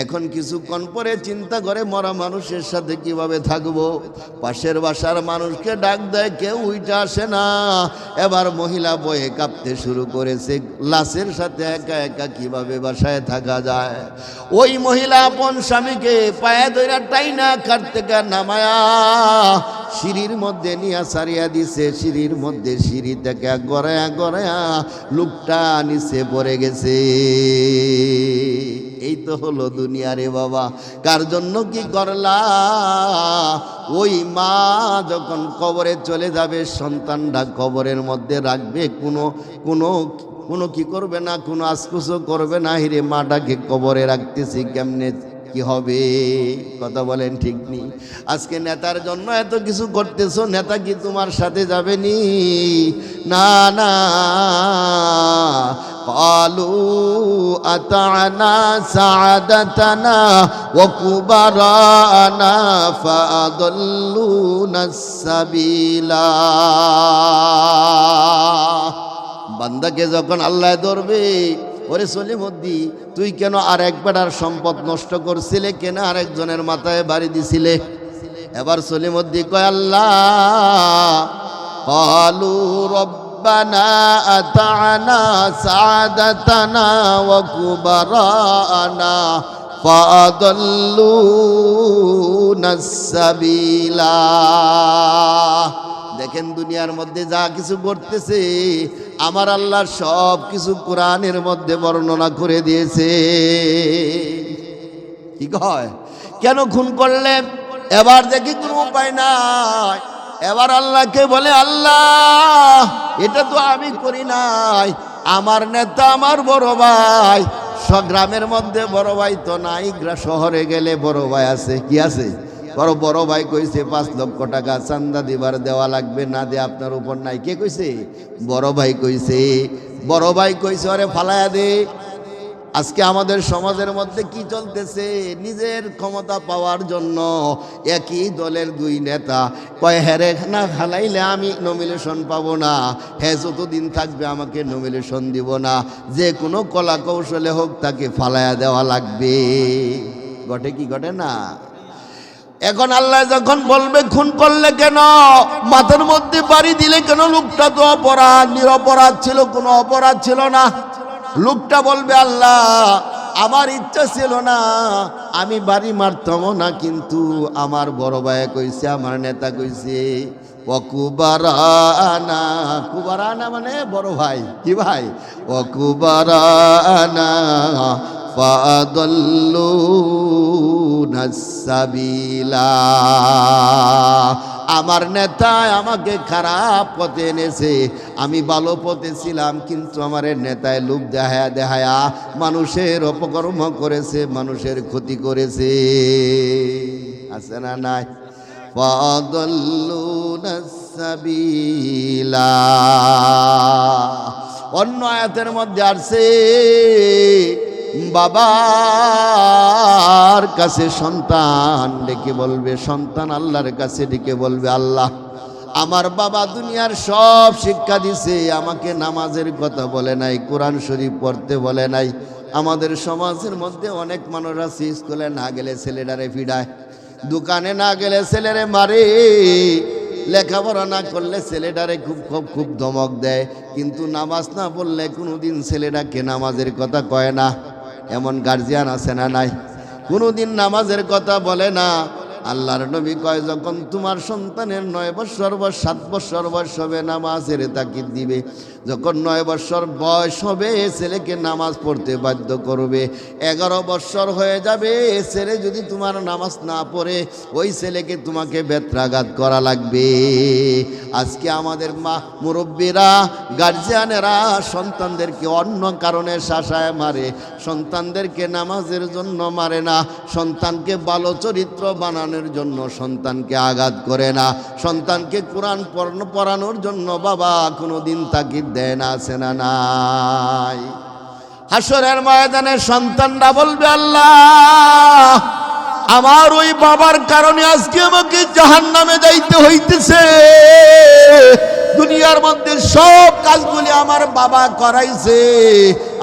S1: এখন কিছুক্ষণ পরে চিন্তা করে মরা মানুষের সাথে কিভাবে থাকবো। পাশের বাসার মানুষকে ডাক দেয়, কেউ উইটা আসে না। এবার মহিলা বয়ে কাঁপতে শুরু করেছে, লাশের সাথে একা একা কিভাবে বাসায় থাকা যায়। ওই মহিলা আপন স্বামীকে পায়ে ধরে টাইনা খাট থেকে নামায়া সিঁড়ির মধ্যে নিয়ে সারিয়া দিছে, সিঁড়ির মধ্যে সিঁড়ি থেকে গড়ায়া গড়ায়া লোকটা নিচে পড়ে গেছে। এই তো হলো দুনিয়া রে বাবা। কার জন্য কি করলা? ওই মা যখন কবরে চলে যাবে, সন্তানটা কবরের মধ্যে রাখবে, কোনো কি করবে না, কোনো আশকুশো করবে না। হিরে মাটাকে কবরে রাখতেছি কেমনে, কি হবে? কথা বলেন ঠিক নেই? আজকে নেতার জন্য এত কিছু করতেছো, নেতা কি তোমার সাথে যাবে নি? না না। قالوا أطعنا سعادتنا وكبراءنا فأضلونا السبيلا। বান্দাকে যখন আল্লাহ ধরবে, ওরে সলিমুদ্দি তুই কেন আর একবার সম্পদ নষ্ট করছিলে, কেন আরেকজনের মাথায় বাড়ি দিছিলে? এবার সলিমুদ্দি কয়, আল্লাহ ক্বালু রব্বানা আতা'না সা'দাতানা ওয়া কুবারানা ফাআদাল্লুনাস সাবিলা। দেখেন দুনিয়ার মধ্যে যা কিছু ঘটতেছে আমার আল্লাহ সব কিছু কোরআনের মধ্যে বর্ণনা করে দিয়েছে। কি কয়? কেন খুন করলে? এবার দেখি কোনো উপায় নাই। এবার আল্লাহকে বলে, আল্লাহ এটা তো আমি করি নাই, আমার নেতা আমার বড় ভাই। গ্রামের মধ্যে বড় ভাই তো নাই, শহরে গেলে বড় ভাই আছে। কি আছে? বড় ভাই কইছে 5 লক্ষ টাকা চান্দা দিবার দেওয়া লাগবে, না দে আপনার উপর নাই। কে কইছে? বড় ভাই কইছে। বড় ভাই কইছে ওরে ফালায়া দে। আজকে আমাদের সমাজের মধ্যে কি চলতেছে? নিজের ক্ষমতা পাওয়ার জন্য একই দলের 2 নেতা কয়, হেরে না ফালাইলে আমি নমিনেশন পাবো না, হ্যাঁ যতদিন থাকবে আমাকে নমিনেশন দিব না, যে কোনো কলা কৌশলে হোক তাকে ফালায়া দেওয়া লাগবে। ঘটে কি ঘটে না? এখন আল্লাহ যখন বলবে খুন করলে কেন, মাথার মধ্যে বাড়ি দিলে কেন? লোকটা তো অপরাধ, নিরপরাধ ছিল, কোনো অপরাধ ছিল না। লোকটা বলবে, আল্লাহ আমার ইচ্ছা ছিল না, আমি বাড়ি মারতাম না, কিন্তু আমার বড় ভাই কইছে, আমার নেতা কইছে ওয়াকুবারানা। কুবারানা মানে বড় ভাই। কি ভাই? ওয়াকুবারানা ফাআদাল্লুনাস সাবিলা। আমার নেতা আমাকে খারাপ পথে এনেছে, আমি ভালো পথে ছিলাম, কিন্তু আমার নেতায় লোভ দেখায়া মানুষের অপকর্ম করেছে, মানুষের ক্ষতি করেছে। আছে না নাই? ফাআদাল্লুনাস সাবিলা। অন্য আয়াতের মধ্যে আসছে, বাবার কাছে সন্তান ডেকে বলবে, সন্তান আল্লাহর কাছে ডেকে বলবে, আল্লাহ আমার বাবা দুনিয়ার সব শিক্ষা দিছে, আমাকে নামাজের কথা বলে নাই, কোরআন শরীফ পড়তে বলে নাই। আমাদের সমাজের মধ্যে অনেক মানুষ আছে, স্কুলে না গেলে ছেলেটারে ফিডায়, দোকানে না গেলে ছেলেরে মারে, লেখাপড়া না করলে ছেলেটারে খুব ধমক দেয়, কিন্তু নামাজ না পড়লে কোনোদিন ছেলেটাকে নামাজের কথা কয় না। এমন গার্জিয়ান আছে না নাই? কোনোদিন নামাজের কথা বলে না। আল্লাহর নবী কয়, যখন তোমার সন্তানের 9 বছর বা 7 বছর বয়স হবে নামাজের তাকিদ দিবে। যখন 9 বছর বয়স হবে ছেলেকে নামাজ পড়তে বাধ্য করবে। 11 বছর হয়ে যাবে, ছেলে যদি তোমার নামাজ না পড়ে ওই ছেলেকে তোমাকে বেত্রাঘাত করা লাগবে। আজকে আমাদের মা মুরব্বীরা গার্জিয়ানেরা সন্তানদেরকে অন্য কারণে শাসায় মারে, সন্তানদেরকে নামাজের জন্য মারে না, সন্তানকে ভালো চরিত্র বানানোর জন্য সন্তানকে আঘাত করে না, সন্তানকে কোরআন পড়ানোর জন্য বাবা কোনোদিন তাকিদ দেয় না, আছে না নাই? হাসরের ময়দানে সন্তানরা বলবে, আল্লাহ আমার ওই বাবার কারণে আজকে আমাকে জাহান্নামে যাইতে হইতেছে। দুনিয়ার মধ্যে সব কাজগুলি আমার বাবা করাইছে,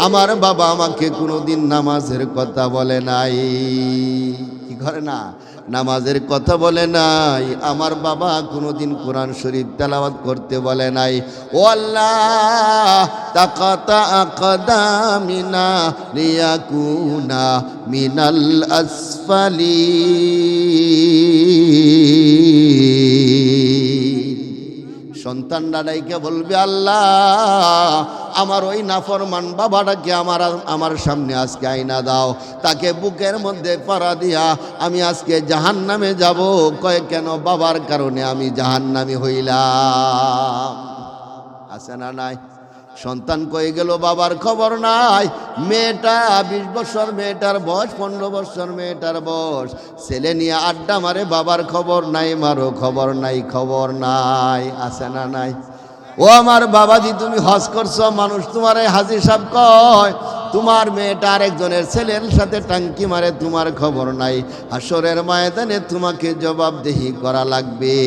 S1: আমার বাবা আমাকে কোনোদিন নামাজের কথা বলে নাই। কি করে না? নামাজের কথা বলে নাই, আমার বাবা কোনোদিন কোরআন শরীফ তেলাওয়াত করতে বলে নাই। ও আল্লাহ তাকাতা আকদামিনা লিয়াকুনা মিনাল আসফালি। সন্তানরা ডাইকে বলবে, আল্লাহ আমার ওই নাফরমান বাবাটাকে আমার সামনে আজকে আইনা দাও, তাকে বুকের মধ্যে পাড়া দিয়া আমি আজকে জাহান্নামে যাব। কয় কেন? বাবার কারণে আমি জাহান্নামী হইলাম। আছে না নাই? সন্তান কয়ে গেল, বাবার খবর নাই। মেয়েটা 20 বছর, মেয়েটার বয়স 15 বছর, মেয়েটার বয়স। ছেলে নিয়ে আড্ডা মারে, বাবার খবর নাই, মারো খবর নাই, খবর নাই। আছে না নাই? ও আমার বাবাজি, তুমি হজ করছো, মানুষ তোমার হাজী সাহেব কয় তোমার মেয়েটা আরেকজনের ছেলের সাথে টাঙ্কি মারে, তোমার খবর নাই। হাসরের ময়দানে তোমাকে জবাবদিহি করা লাগবে।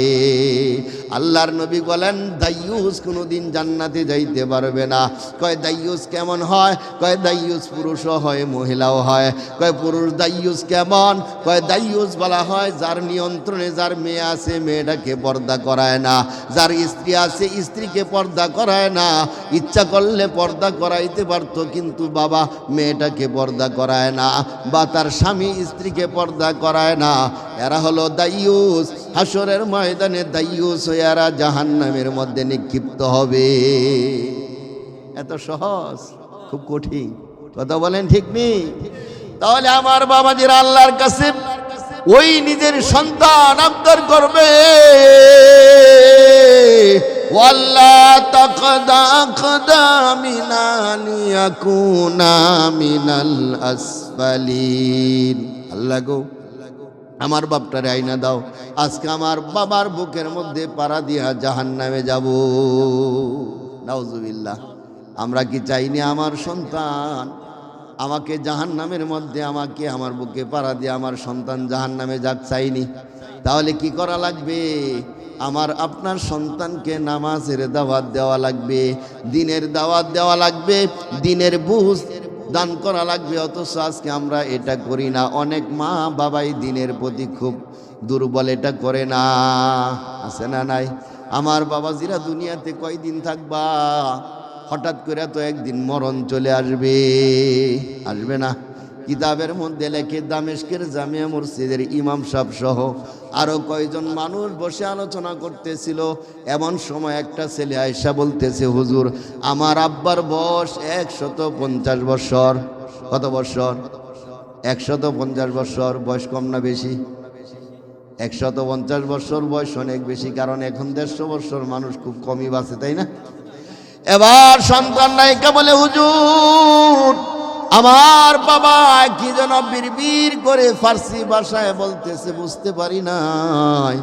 S1: আল্লাহর নবী বলেন, দাইয়ুস কোনোদিন জান্নাতে যাইতে পারবে না। কয় দাইয়ুস কেমন হয়? কয় দাইয়ুস পুরুষও হয়, মহিলাও হয়। কয় পুরুষ দাইয়ুস কেমন? কয় দাইয়ুস বলা হয় যার নিয়ন্ত্রণে যার মেয়ে আছে, মেয়েটাকে পর্দা করায় না, যার স্ত্রী আছে, স্ত্রীকে পর্দা করায় না। ইচ্ছা করলে পর্দা করাইতে পারত, কিন্তু বাবা মেয়েটাকে পর্দা করায় না, বা তার স্বামী স্ত্রীকে পর্দা করায় না। এরা হলো দাইয়ুস। হাসরের ময়দানে দাইয়ুস হয়ে এরা জাহান্নামের মধ্যে নিক্ষিপ্ত হবে। এত সহজ? খুব কঠিন। কথা বলেন ঠিক নেই? তাহলে আমার বাবাজির আল্লাহর কাছে ওই নিজের সন্তান আবদার করবে, ওয়াল্লাহ তাকদা আকদামিনা লিয়াকুনা মিনাল আসফালিন। আল্লাহ গো আমার বাপটারে আইনা দাও, আজকে আমার বাবার বুকের মধ্যে পাড়া দিয়া জাহান্নামে যাব। নাউজুবিল্লাহ। আমরা কি চাইনি আমার সন্তান আমাকে জাহান্নামের মধ্যে, আমাকে আমার বুকে পাড়া দিয়ে আমার সন্তান জাহান্নামে যাক? চাইনি। তাহলে কি করা লাগবে? আমার আপনার সন্তানকে নামাজের দাওয়াত দেওয়া লাগবে, দিনের দাওয়াত দেওয়া লাগবে, দিনের বুঝ দান করা লাগবে। অথচ আজকে আমরা এটা করি না। অনেক মা বাবাই দিনের প্রতি খুব দুর্বল, এটা করে না। আছে না নাই? আমার বাবাজিরা দুনিয়াতে কয়দিন থাকবা? হঠাৎ করে তো একদিন মরণ চলে আসবে, আসবে না? কিতাবের মধ্যে লেখে, দামেস্কের জামিয়া মসজিদের ইমাম সাহেব সহ আরো কয়জন মানুষ বসে আলোচনা করতেছিল। এমন সময় একটা ছেলে আয়েশা বলতেছে, হুজুর আমার আব্বার বয়স 150 বছর। কত বছর? 150 বছর। বয়স কম না বেশি? 150 বছর বয়স অনেক বেশি, কারণ এখন 150 বছর মানুষ খুব কমই বাঁচে, তাই না? এবার সন্তান নায়িকা বলে, হুজুর আমার বাবা কি যেন বিড়বিড় করে ফার্সি ভাষায় বলতেছে, বুঝতে পারি নাই।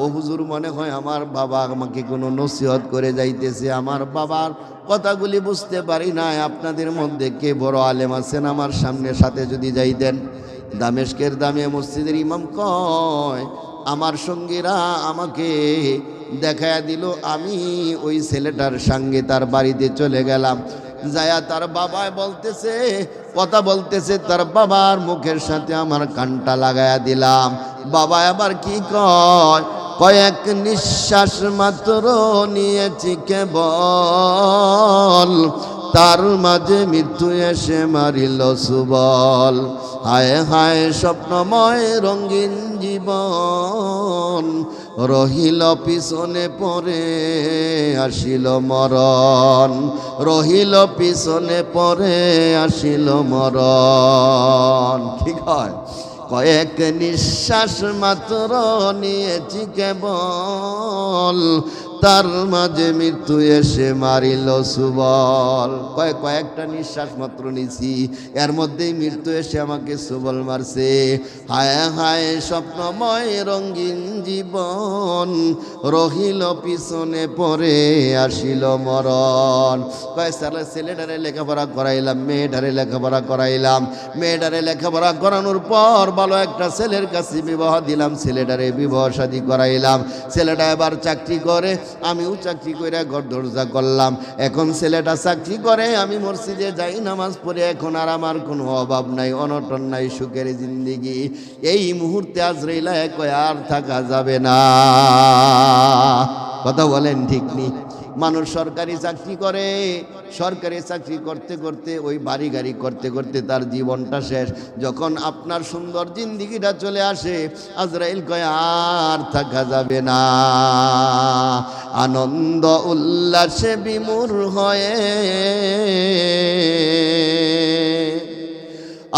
S1: ও হুজুর মনে হয় আমার বাবা আমাকে কোনো নসিহত করে যাইতেছে, আমার বাবার কথাগুলি বুঝতে পারি নাই। আপনাদের মধ্যে কে বড় আলেম আছেন আমার সামনে, সাথে যদি যাইতেন। দামেস্কের দামিয়া মসজিদের ইমাম কয়, আমার সঙ্গীরা আমাকে দেখায়া দিল, আমি ওই ছেলেটার সঙ্গে তার বাড়িতে চলে গেলাম। যায়া তার বাবা বলতেছে, কথা বলতেছে, তার বাবার মুখের সাথে আমার কানটা লাগায়া দিলাম। বাবা আবার কি কয়? কয়েক নিঃশ্বাস মাত্র নিয়েছি কেবল, তার মাঝে মৃত্যু এসে মারিল সুবল। হায় হায় স্বপ্নময় রঙিন জীবন, রহিল পিছনে পড়ে আসিল মরণ, রহিল পিছনে পড়ে আসিল মরণ। ঠিক হয়? কয়েক নিঃশ্বাস মাত্র নিয়েছি কেবল, তার মাঝে মৃত্যু এসে মারিল সুবল। কয়েকটা নিঃশ্বাস মাত্র নিছি, এর মধ্যেই মৃত্যু এসে আমাকে সুবল মারছে। হায় হায় স্বপ্নময় রঙিন জীবন, রহিল পিছনে পরে আসিল মরণ। ছেলেটারে লেখাপড়া করাইলাম, মেয়েটারে লেখাপড়া করাইলাম, মেয়েটারে লেখাপড়া করানোর পর ভালো একটা ছেলের কাছে বিবাহ দিলাম, ছেলেটারে বিবাহ শাদী করাইলাম। ছেলেটা এবার চাকরি করে, আমিও চাকরি করে ঘর দরজা করলাম। এখন ছেলেটা চাকরি করে, আমি মসজিদে যাই নামাজ পড়ে। এখন আর আমার কোনো অভাব নাই, অনটন নাই, সুখের জিন্দিগি। এই মুহূর্তে আজরাইল কয় আর থাকা যাবে না। কথা বলেন ঠিক নি? মানুষ সরকারি চাকরি করে, সরকারি চাকরি করতে করতে ওই বাড়ি গাড়ি করতে করতে তার জীবনটা শেষ। যখন আপনার সুন্দর জিন্দিগিটা চলে আসে, আজরাইল কয় আর থাকা যাবে না। আনন্দ উল্লাসে বিমূঢ় হয়ে,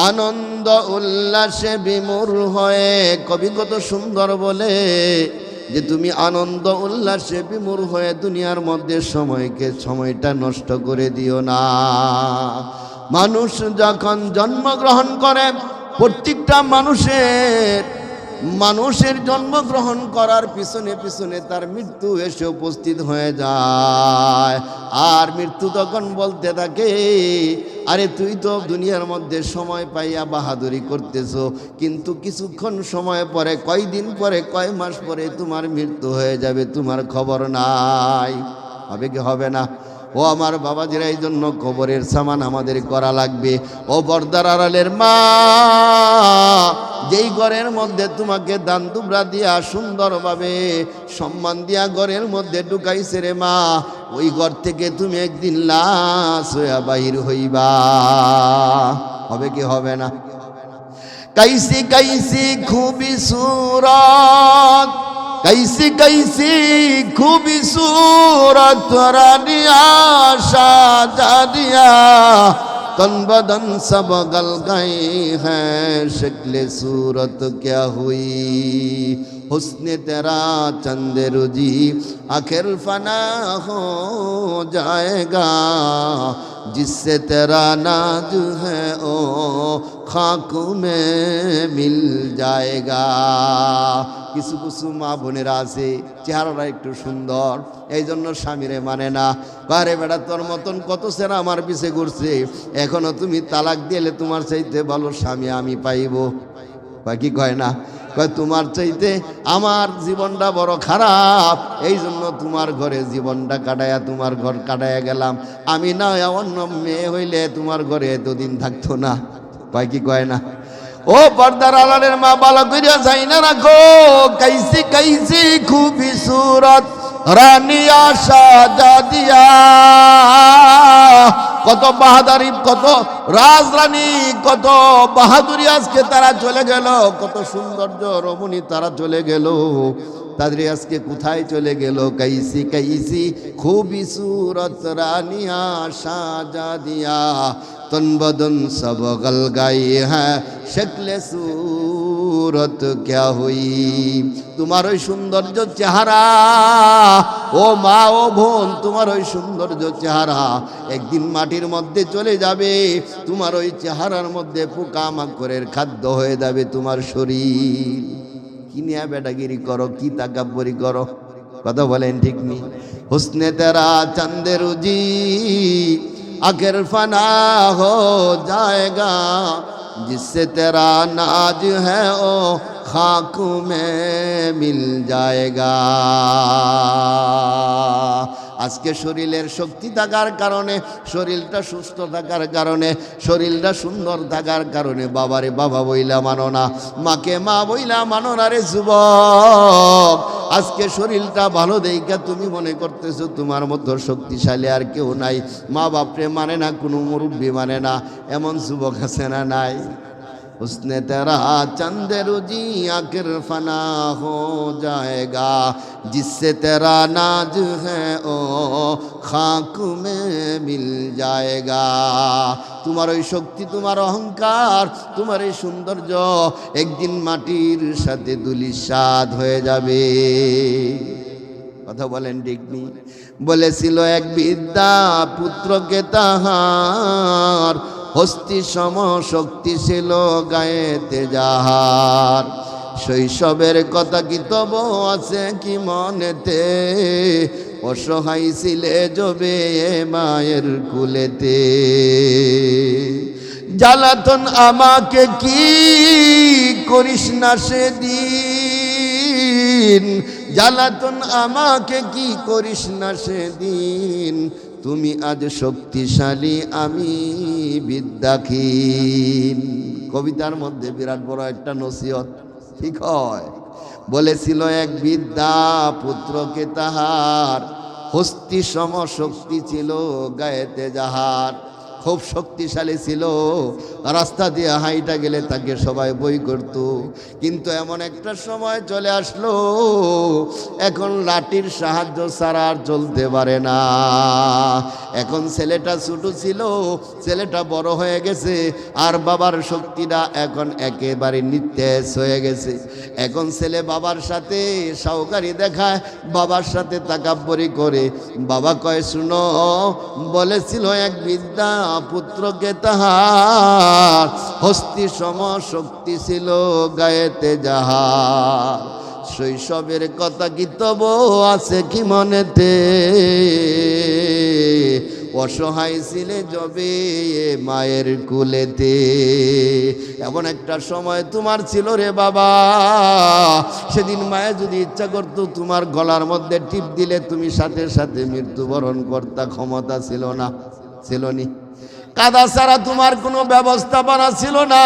S1: আনন্দ উল্লাসে বিমূঢ় হয়ে, কবি কত সুন্দর বলে যে তুমি আনন্দ উল্লাসে বিমূঢ় হয়ে দুনিয়ার মধ্যে সময়টা নষ্ট করে দিও না। মানুষ যখন জন্মগ্রহণ করে, প্রত্যেকটা মানুষের জন্মগ্রহণ করার পিছনে পিছনে তার মৃত্যু এসে উপস্থিত হয়ে যায়। আর মৃত্যু তখন বলতে থাকে, আরে তুই তো দুনিয়ার মধ্যে সময় পাইয়া বাহাদুরি করতেছো, কিন্তু কিছুক্ষণ সময় পরে, কয়দিন পরে, কয় মাস পরে তোমার মৃত্যু হয়ে যাবে, তোমার খবর নাই। হবে কি হবে না? ও আমার বাবাজিরা, এই জন্য কবরের সামান আমাদের করা লাগবে। ও পর্দার আড়ালের মা, যেই ঘরের মধ্যে তোমাকে দান দুবরা দিয়া সুন্দরভাবে সম্মান দিয়া ঘরের মধ্যে ঢুকাইছে রে মা, ওই ঘর থেকে তুমি একদিন লাশ হইয়া বাহির হইবা। হবে কি হবে না? कैसी कैसी खूबसूरत, कैसी कैसी खूबसूरत रानिया शाहजादिया, तन बदन सब गल गए हैं, शक्ल सूरत क्या हुई, हुस्न तेरा चंद रुजी आखिर फना हो जाएगा, जिससे तेरा नाज है ओ खाक में मिल जाएगा। কিছু কিছু মা বোনেরা আছে চেহারাটা একটু সুন্দর, এই জন্য স্বামীরে মানে না। আরে বেটা, তোর মতন কত ছেলে আমার পিছে ঘুরছে, এখনো তুমি তালাক দিলে তোমার চাইতে ভালো স্বামী আমি পাইব। কি কয় না? কয় তোমার চাইতে আমার জীবনটা বড় খারাপ, এই জন্য তোমার ঘরে জীবনটা কাটায়া তোমার ঘর কাটায়া গেলাম। আমি না অন্য মেয়ে হইলে তোমার ঘরে এতদিন থাকতো না। কয় কি কয় না? ও পর্দার আড়ালের মা, ভালো করিয়া যাই না রাখো। কাইসি কাইসি খুবসুরত রানিয়া শাহজাদিয়া, কত বাহাদুরি, কত রাজরানী, কত বাহাদুরি আজকে তারা চলে গেল, কত সৌন্দর্য রমণী তারা চলে গেল, তাদের আজকে কোথায় চলে গেল? কাইসি কাইসি খুবসুরত রানিয়া শাহজাদিয়া, तन बदन सब गल गए हैं, शक्ल सूरत क्या हुई। তোমার ওই সৌন্দর্য চেহারা, ও মা ও বোন, তোমার ওই সৌন্দর্য চেহারা একদিন মাটির মধ্যে চলে যাবে। তোমার ওই চেহারার মধ্যে পোকামাকড়ের খাদ্য হয়ে যাবে তোমার শরীর। কি নিয়ে বেটাগিরি করো, কি তাকাব্বরি করো? কথা বলেন ঠিক নি? হুসনে তেরা চাঁদে রুজি आखिर फना हो जाएगा, जिससे तेरा नाज है ओ खाक में मिल जाएगा। আজকে শরীরের শক্তি থাকার কারণে, শরীরটা সুস্থ থাকার কারণে, শরীরটা সুন্দর থাকার কারণে বাবারে বাবা বইলা মানো না, মাকে মা বইলা মানো না রে যুবক। আজকে শরীরটা ভালো দেখা তুমি মনে করতেছো তোমার মতো শক্তিশালী আর কেউ নাই। মা বাপরে মানে না, কোনো মুরব্বী মানে না, এমন যুবক আছে না নাই? उसने तेरा चंद रुजी आखिर फना हो जाएगा, जिससे तेरा नाज है ओ खाक में मिल जाएगा। তোমার ওই শক্তি, তোমার অহংকার, তোমার এই সৌন্দর্য একদিন মাটির সাথে ধূলিসাৎ হয়ে যাবে। কথা বলেন ঠিক নি? বলেছিল এক বিদ্যা পুত্রকে তাহার, হস্তি সম শক্তি ছিল গায়েতে যাহার। শৈশবের কথা কি তব আছে কি মনেতে, অসহায় ছিলে যবে মায়ের কুলেতে। জ্বালাতন আমাকে কি করিস না সেদিন, জ্বালাতন আমাকে কি করিস না সেদিন, তুমি আজ শক্তিশালী আমি বিদ্যাহীন। কবিতার মধ্যে বিরাট বড় একটা নসিহত, ঠিক হয়। বলেছিল এক বিদ্যা পুত্রকে তাহার, হস্তি সম শক্তি ছিল গায়েতে যাহার। খুব শক্তিশালী ছিল, রাস্তা দিয়ে হাইটা গেলে তাকে সবাই বই করত। কিন্তু এমন একটা সময় চলে আসলো, এখন লাঠির সাহায্য ছাড়া আর চলতে পারে না। এখন ছেলেটা ছোট ছিল, ছেলেটা বড় হয়ে গেছে, আর বাবার শক্তিটা এখন একেবারে নিতেজ হয়ে গেছে। এখন ছেলে বাবার সাথে সাউকারি দেখায়, বাবার সাথে তাকাব্বরি করে। বাবা কয়, শুনো, বলেছিল এক বিদ্যা পুত্রকে তাহার, হস্তি সম শক্তি ছিল গায়েতে যাহার। শৈশবের কথা কি তব আছে কি মনেতে, অসহায় ছিলে যবে মায়ের কুলেতে। এমন একটা সময় তোমার ছিল রে বাবা, সেদিন মায়ে যদি ইচ্ছা করতো তোমার গলার মধ্যে টিপ দিলে তুমি সাথে সাথে মৃত্যুবরণ করতা, ক্ষমতা ছিল না? ছিল নি? কাদা ছাড়া তোমার কোনো ব্যবস্থাপনা ছিল না।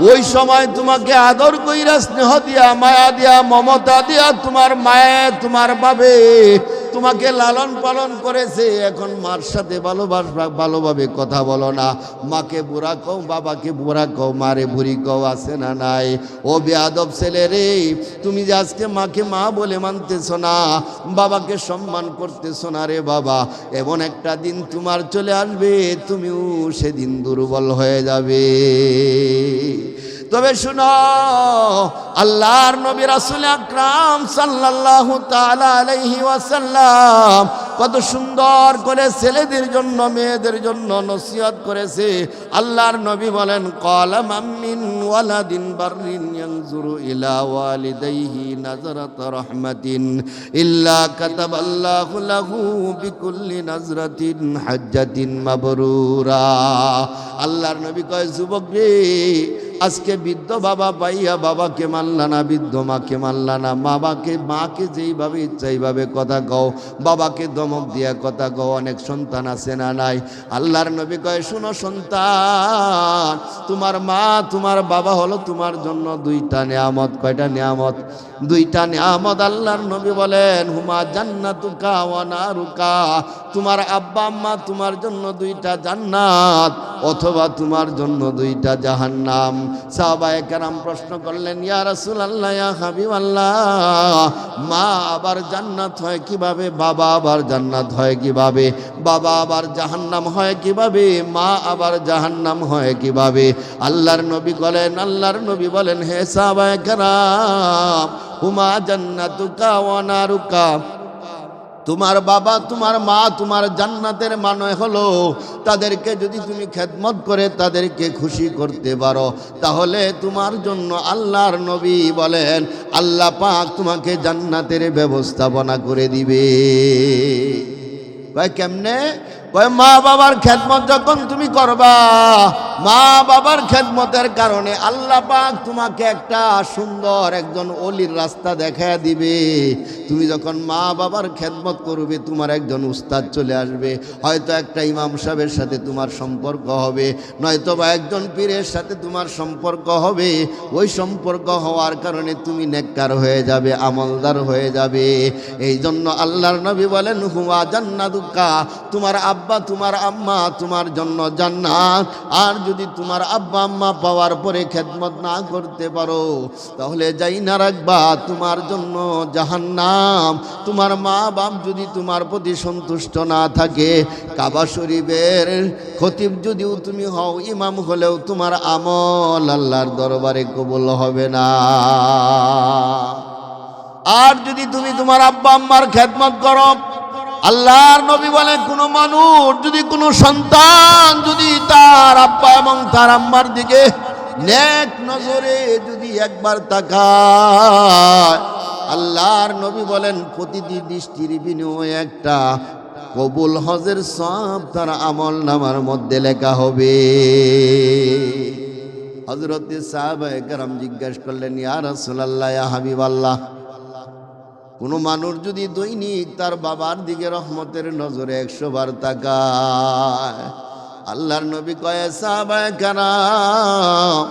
S1: ওই সময় তোমাকে আদর কইরা, স্নেহ দিয়া, মায়া দিয়া, মমতা দিয়া তোমার মায়ে, তোমার বাবে তোমাকে লালন পালন করেছে। এখন মার সাথে ভালোভাবে কথা বলো না। মাকে বুড়া কও, বাবাকে বুড়া কও, মারে বুড়ি কও, আছে না নাই? ও বেয়াদব ছেলে রে, তুমি যে আজকে মাকে মা বলে মানতেছ না, বাবাকে সম্মান করতেছ না রে বাবা, এমন একটা দিন তোমার চলে আসবে, তুমিও সেদিন দুর্বল হয়ে যাবে। তবে শুনো, আল্লাহর নবী রাসূল আকরাম সাল্লাল্লাহু তাআলা আলাইহি ওয়াসাল্লাম কত সুন্দর করে ছেলেদের জন্য, মেয়েদের জন্য নসিহত করেছে। আল্লাহর নবী বলেন, ক্বালা মামিন ওয়ালাদিন বাররিন ইয়ানজুরু ইলা ওয়ালিদাইহি নাজরাত রাহমাতিন ইল্লা কাতাবাল্লাহু লাহু বিকুল্লি নাজরাতিন হাজ্জাতিন মাবরুরা। আল্লাহর নবী কয়, যুবক রে, আজকে বৃদ্ধ বাবা পাইয়া বাবাকে মানলা না, বৃদ্ধ মাকে মানলা না, মাকে যেইভাবে ইচ্ছা এইভাবে কথা কও, বাবাকে ধমক দিয়া কথা কও। অনেক সন্তান আছে না নাই? আল্লাহর নবী কয়, শুনো সন্তান, তোমার মা তোমার বাবা হলো তোমার জন্য দুইটা নিয়ামত। কয়টা নিয়ামত? দুইটা নিয়ামত। আল্লাহর নবী বলেন, হুমা জান্নাতুকা ওয়া নারুকা, তোমার আব্বা আম্মা তোমার জন্য দুইটা জান্নাত, অথবা তোমার জন্য দুইটা জাহান্নাম। সাহাবায়ে কেরাম প্রশ্ন করলেন, ইয়া রাসূলুল্লাহ, ইয়া হাবিবাল্লাহ, মা আবার জান্নাত হয় কিভাবে, বাবা আবার জান্নাত হয় কিভাবে, বাবা আবার জাহান্নাম হয় কিভাবে, মা আবার জাহান্নাম হয় কিভাবে? আল্লাহর নবী বলেন, হে সাহাবায়ে কেরাম, হুমা জান্নাতুকা ওয়া নারুকা, তোমার বাবা তোমার মা তোমার জান্নাতের মানে হলো, তাদেরকে যদি তুমি খেদমত করে তাদেরকে খুশি করতে পারো, তাহলে তোমার জন্য আল্লাহর নবী বলেন, আল্লাহ পাক তোমাকে জান্নাতের ব্যবস্থাপনা করে দিবে। কয় কেমনে? কয় মা বাবার খেদমত যখন তুমি করবা, মা বাবার খেদমতের কারণে আল্লাহ পাক তোমাকে একটা সুন্দর একজন ওলির রাস্তা দেখায় দিবে। তুমি যখন মা বাবার খেদমত করবে, তোমার একজন উস্তাদ চলে আসবে, হয়তো একটা ইমাম সাহেবের সাথে তোমার সম্পর্ক হবে, নয়তো বা একজন পীরের সাথে তোমার সম্পর্ক হবে। ওই সম্পর্ক হওয়ার কারণে তুমি নেককার হয়ে যাবে, আমলদার হয়ে যাবে। এই জন্য আল্লাহর নবী বলেন, হুয়া জান্নাতুকা, তোমার আব্বা তোমার আম্মা তোমার জন্য জান্নাত। আর যদি তোমার আব্বা আম্মা পাওয়ার পরে খেদমত না করতে পারো, তাহলে যাই না রাখবা তোমার জন্য জাহান্নাম। তোমার মা বাপ যদি তোমার প্রতি সন্তুষ্ট না থাকে, কাবা শরীফের খতিব যদিও তুমি হও, ইমাম হলেও তোমার আমল আল্লাহর দরবারে কবুল হবে না। আর যদি তুমি তোমার আব্বা আম্মার খেদমত করো, আল্লাহর নবী বলেন কোন মানুষ যদি কোন সন্তান যদি তার আব্বা এবং তার আম্মার দিকে নেক নজরে যদি একবার তাকায়, আল্লাহর নবী বলেন প্রতিটি দৃষ্টির বিনিময়ে একটা কবুল হজের সব তার আমল নামার মধ্যে লেখা হবে। হযরত সাহাবায়ে কেরাম জিজ্ঞাসা করলেন, ইয়া রাসূলুল্লাহ, ইয়া হাবিবাল্লাহ, কোন মানুষ যদি দৈনিক তার বাবার দিকে রহমতের নজরে 100 বার তাকায়, আল্লাহর নবী কয়, সাহাবায়ে কেরাম,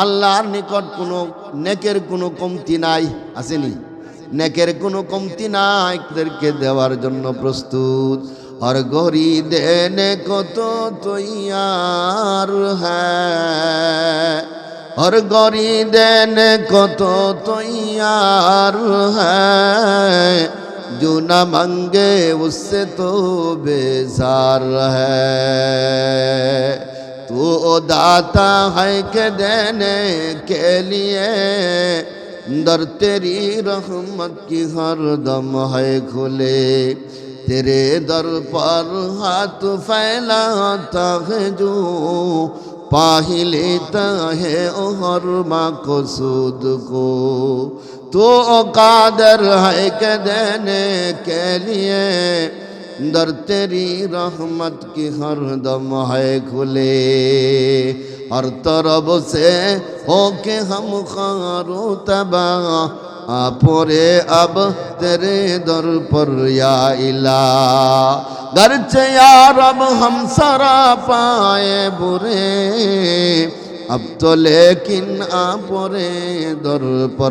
S1: আল্লাহর নিকট কোনো নেকের কোনো কমতি নাই, আসেনি? নেকের কোনো কমতি নাই, তাদেরকে দেওয়ার জন্য প্রস্তুত। और गोरी देने को तो तैयार है, और गोरी देने को तो तैयार है, जो न मांगे उससे तो बेजार है। तू दाता है के देने के लिए, दर तेरी रहमत की हर दम है खुले। तेरे दर पर हाथ फैलाता है जो, पा ही लेता है हर मक़सूद को। तो कादर है के देने के लिए, दर तेरी रहमत की हर दम है खुले। हर तरफ से हो के हम खारो तबाह, आपरे अब तेरे दर पर या इला। गरचे यार अब हम सरा पाए बुरे, अब तो लेकिन आपरे दर पर